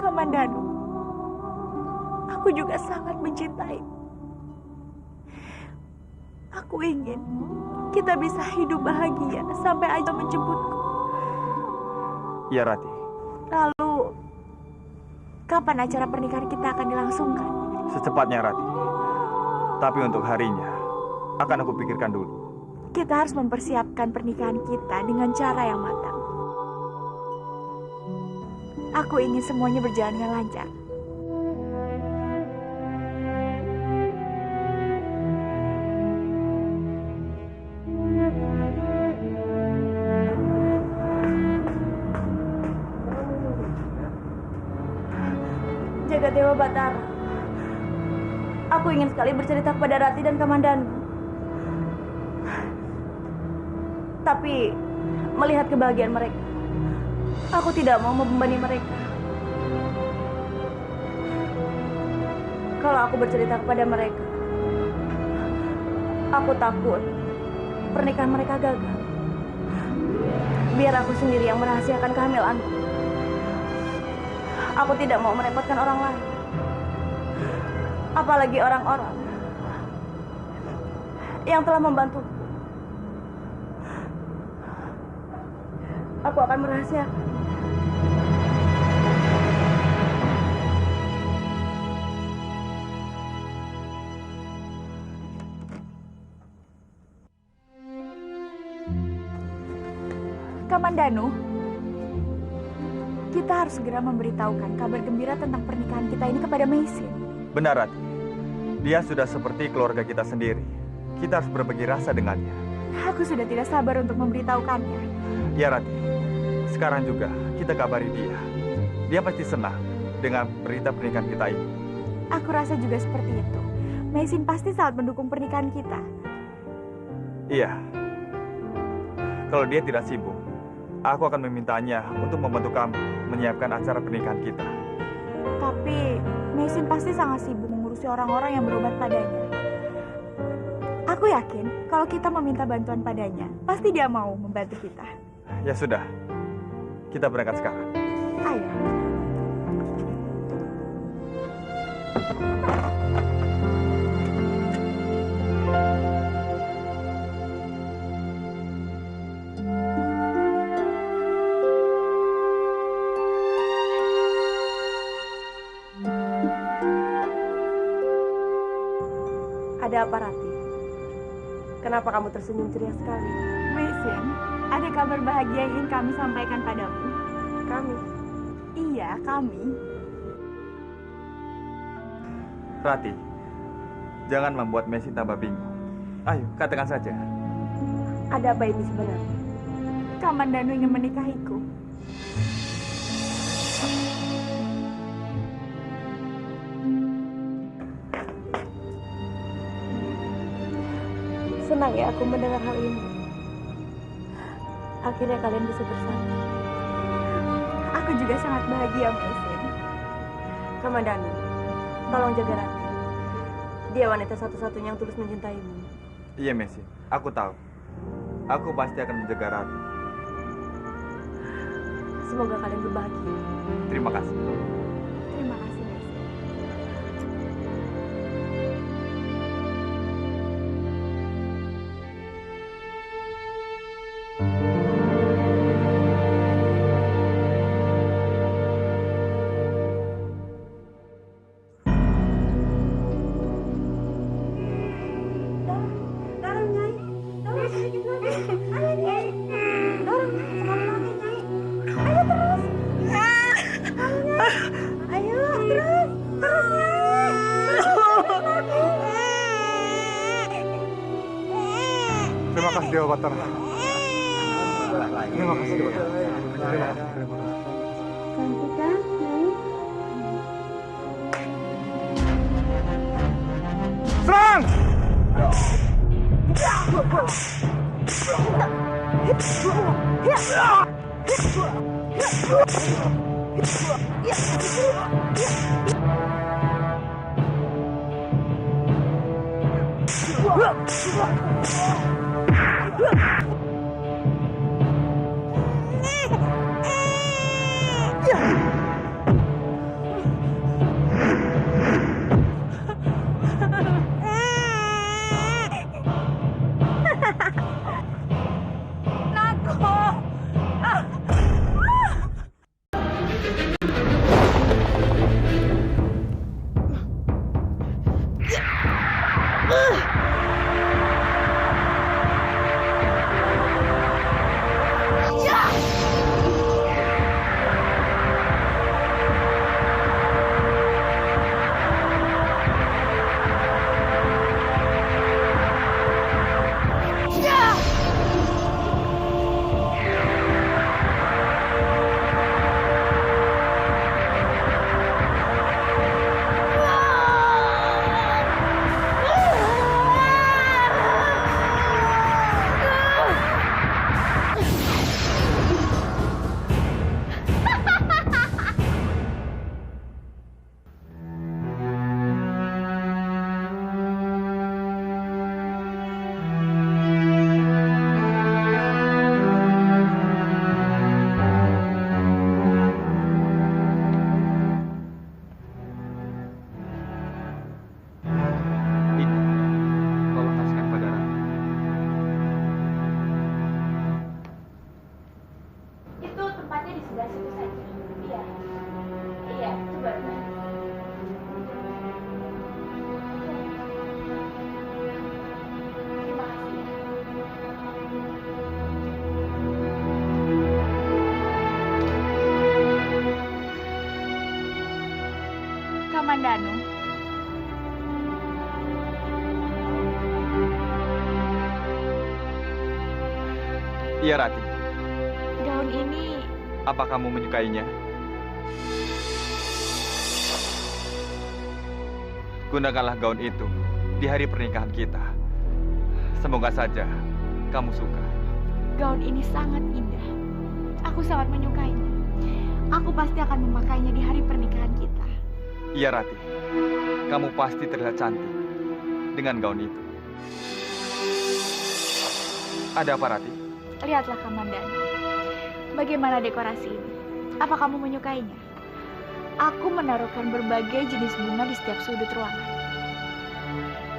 Kamandanu, aku juga sangat mencintaimu. Aku ingin kita bisa hidup bahagia sampai aja menjemputku. Ya, Rati. Lalu, kapan acara pernikahan kita akan dilangsungkan? Secepatnya, Rati. Tapi untuk harinya, akan aku pikirkan dulu. Kita harus mempersiapkan pernikahan kita dengan cara yang matang. Aku ingin semuanya berjalan dengan lancar. Jaga Dewa Batara, aku ingin sekali bercerita kepada Rati dan Kamandanu. Tapi melihat kebahagiaan mereka, aku tidak mau membebani mereka. Kalau aku bercerita kepada mereka, aku takut pernikahan mereka gagal. Biar aku sendiri yang merahasiakan kehamilanku. Aku tidak mau merepotkan orang lain. Apalagi orang-orang yang telah membantuku. Aku akan merahasiakan. Kamandanu, kita harus segera memberitahukan kabar gembira tentang pernikahan kita ini kepada Meisin. Benar, Rati. Dia sudah seperti keluarga kita sendiri. Kita harus berbagi rasa dengannya. Aku sudah tidak sabar untuk memberitahukannya. Ya, Rati. Sekarang juga kita kabari dia. Dia pasti senang dengan berita pernikahan kita ini. Aku rasa juga seperti itu. Meisin pasti sangat mendukung pernikahan kita. Iya. Kalau dia tidak sibuk, aku akan memintanya untuk membantu kamu menyiapkan acara pernikahan kita. Tapi Meisin pasti sangat sibuk mengurusi orang-orang yang berobat padanya. Aku yakin kalau kita meminta bantuan padanya, pasti dia mau membantu kita. Ya sudah, kita berangkat sekarang. Ayo. Ada apa, Rati? Kenapa kamu tersenyum ceria sekali? Meisin, ada kabar bahagia yang ingin kami sampaikan padamu. Kami? Iya, kami. Rati, jangan membuat Mesin tambah bingung. Ayo, katakan saja. Ada apa ini sebenarnya? Kamandanu ingin menikahiku. Senang ya aku mendengar hal ini. Akhirnya kalian bisa bersama. Aku juga sangat bahagia, Mesin. Kamandanu, tolong jaga Rati. Dia wanita satu-satunya yang tulus mencintaimu. Iya, Mesin. Aku tahu. Aku pasti akan menjaga Rati. Semoga kalian berbahagia. Terima kasih. Terima kasih, Mesin. Dorong, Nyai. Dorong sedikit lagi. Ayo, Nyai. Dorong sekali lagi, Nyai. Ayo terus. Ayo, terus. Terus, Nyai. Terima kasih Dewa Batara. Terima kasih Dewa Batara. Cantik kan, Nyai? Serang! Tolong kasihkan pada Rati. Itu tempatnya di sebelah situ saja. Iya. Iya, itu baru. Terima kasih. Kamandanu. Iya, Rati. Gaun ini Apa kamu menyukainya? Gunakanlah gaun itu di hari pernikahan kita. Semoga saja kamu suka. gaun ini sangat indah. Aku sangat menyukainya. Aku pasti akan memakainya di hari pernikahan kita. Iya, Rati. Kamu pasti terlihat cantik dengan gaun itu. Ada apa, Rati? Lihatlah, Kamandanu. Bagaimana dekorasi ini? Apa kamu menyukainya? Aku menaruhkan berbagai jenis bunga di setiap sudut ruangan.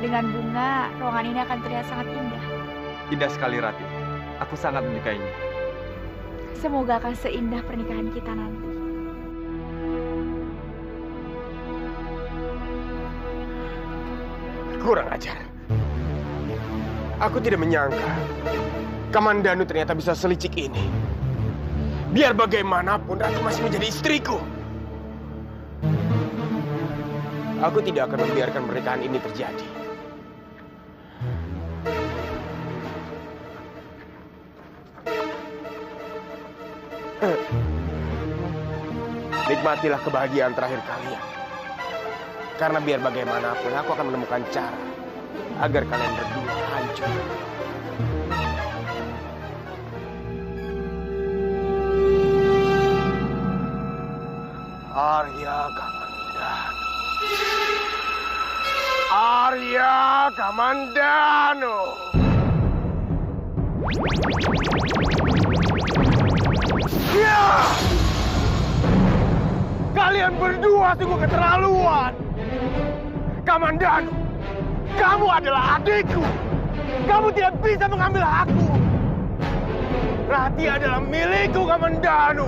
Dengan bunga, ruangan ini akan terlihat sangat indah. Indah sekali, Rati. Aku sangat menyukainya. Semoga akan seindah pernikahan kita nanti. Kurang ajar. Aku tidak menyangka Kamandanu ternyata bisa selicik ini. Biar bagaimanapun Ratu masih menjadi istriku. Aku tidak akan membiarkan pernikahan ini terjadi. Nikmatilah kebahagiaan terakhir kalian. Karena biar bagaimanapun aku akan menemukan cara agar kalian berdua hancur. Arya Kamandanu. Arya Kamandanu. Ya! Kalian berdua sungguh keterlaluan. Kamandanu, kamu adalah adikku. Kamu tidak bisa mengambil hakku. Rati adalah milikku, Kamandanu.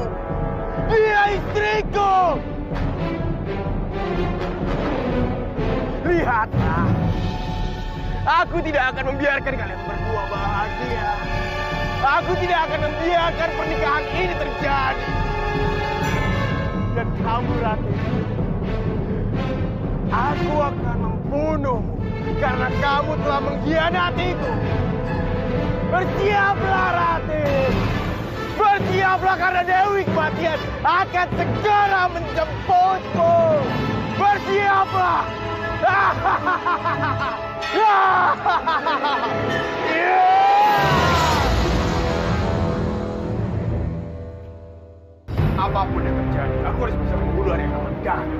Dia istriku. Lihatlah. Aku tidak akan membiarkan kalian berdua bahagia. Aku tidak akan membiarkan pernikahan ini terjadi. Dan kamu, Rati, aku akan membunuhmu karena kamu telah mengkhianatiku. Bersiaplah, Rati. Bersiaplah karena Dewi Kematian akan segera menjemputmu. Bersiaplah. Apapun yang terjadi, aku harus bisa membunuh Arya Kamandanu.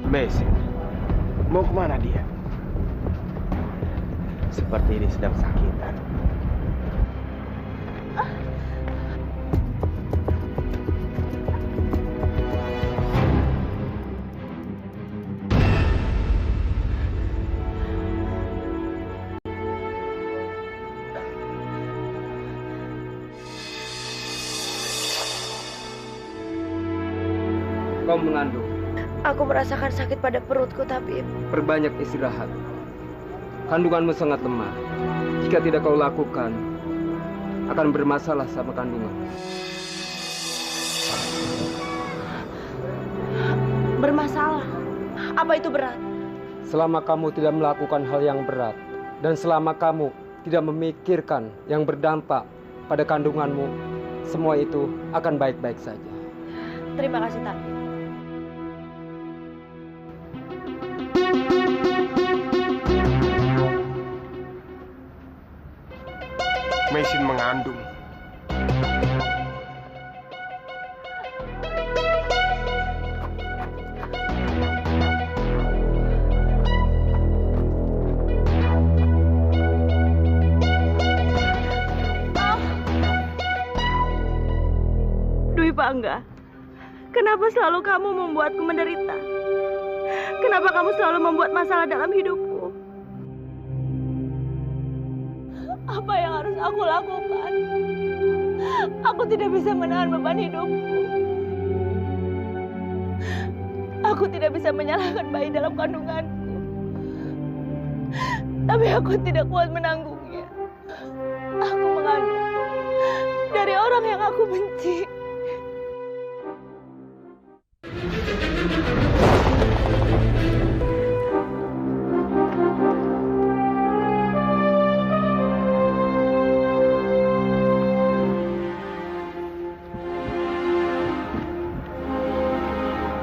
Mesin, mau kemana dia? Seperti ini sedang sakitan. Kau mengandung. Aku merasakan sakit pada perutku, Tabib. Perbanyak istirahat. Kandunganmu sangat lemah. Jika tidak kau lakukan, akan bermasalah sama kandungan. Bermasalah? Apa itu berat? Selama kamu tidak melakukan hal yang berat, dan selama kamu tidak memikirkan yang berdampak pada kandunganmu, semua itu akan baik-baik saja. Terima kasih, Tabib. Mesin mengandung. Dwi Pangga, kenapa selalu kamu membuatku menderita? Kenapa kamu selalu membuat masalah dalam hidupku? Apa yang harus aku lakukan? Aku tidak bisa menahan beban hidupku. Aku tidak bisa menyalahkan bayi dalam kandunganku. Tapi aku tidak kuat menanggungnya. Aku mengandung dari orang yang aku benci.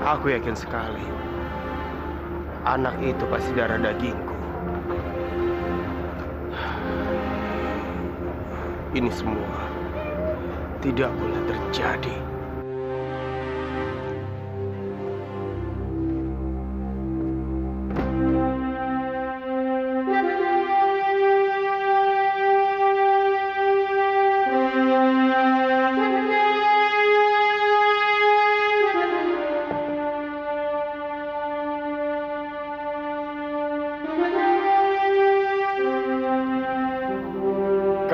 Aku yakin sekali, anak itu pasti darah dagingku. Ini semua tidak boleh terjadi.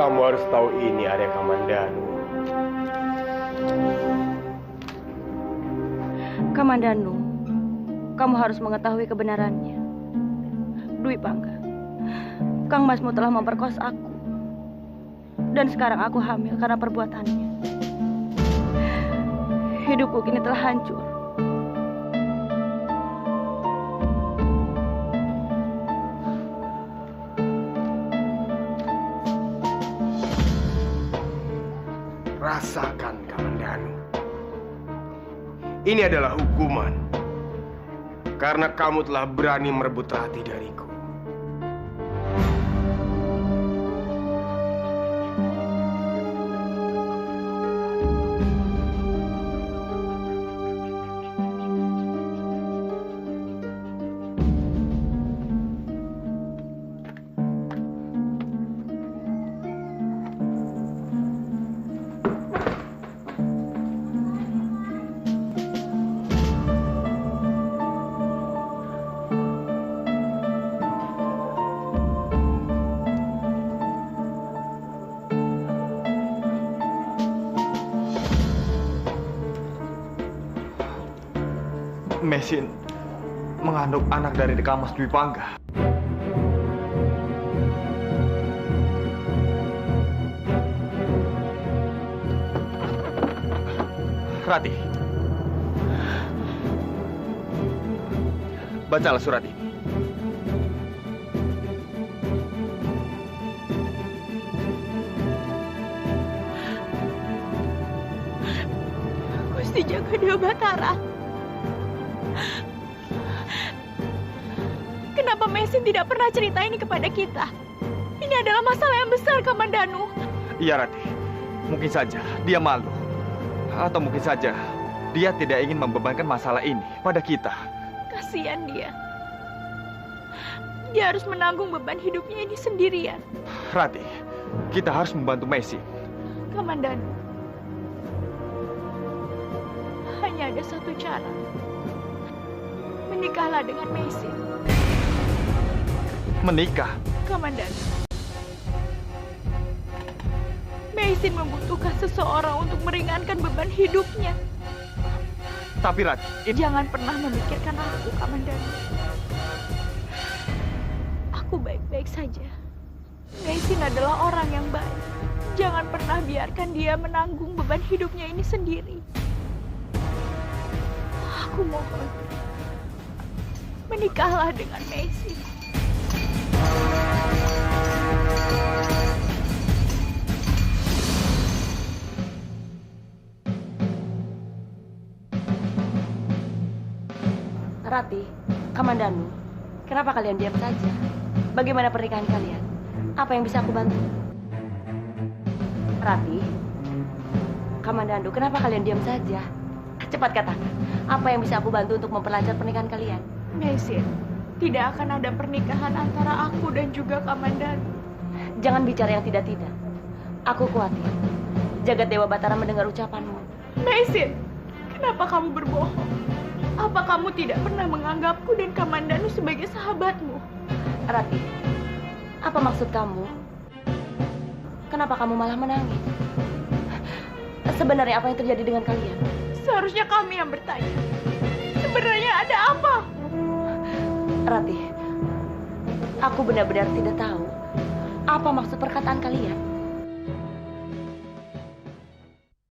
Kamu harus tahu ini, Arya Kamandanu. Kamandanu, kamu harus mengetahui kebenarannya. Dwi Pangga, Kang Masmu telah memperkosa aku. Dan sekarang aku hamil karena perbuatannya. Hidupku kini telah hancur. Rasakan, Kamandanu. Ini adalah hukuman. Karena kamu telah berani merebut Rati dariku. Mesin mengandung anak dari Dekamas Dwi Pangga. Rati, bacalah surat ini. Gusti Jaga Dewa Batara. Kenapa Mesin tidak pernah cerita ini kepada kita? Ini adalah masalah yang besar, Kamandanu. Iya, Rati. Mungkin saja dia malu. Atau mungkin saja dia tidak ingin membebankan masalah ini pada kita. Kasihan dia. Dia harus menanggung beban hidupnya ini sendirian. Rati, kita harus membantu Mesin. Kamandanu, hanya ada satu cara. Menikahlah dengan Mesin. Menikah? Kamandanu, Mesin membutuhkan seseorang untuk meringankan beban hidupnya. Tapi Rati, jangan pernah memikirkan aku, Kamandanu. Aku baik-baik saja. Mesin adalah orang yang baik. Jangan pernah biarkan dia menanggung beban hidupnya ini sendiri. Aku mohon, menikahlah dengan Mesin. Rati, Kamandanu, kenapa kalian diam saja? Bagaimana pernikahan kalian? Apa yang bisa aku bantu? Rati, Kamandanu, kenapa kalian diam saja? Cepat katakan, apa yang bisa aku bantu untuk memperlancar pernikahan kalian? Mesin, tidak akan ada pernikahan antara aku dan juga Kamandanu. Jangan bicara yang tidak-tidak. Aku khawatir Jagat Dewa Batara mendengar ucapanmu. Mesin, kenapa kamu berbohong? Apa kamu tidak pernah menganggapku dan Kamandanu sebagai sahabatmu? Rati, apa maksud kamu? Kenapa kamu malah menangis? Sebenarnya apa yang terjadi dengan kalian? Seharusnya kami yang bertanya. Sebenarnya ada apa? Rati, aku benar-benar tidak tahu apa maksud perkataan kalian.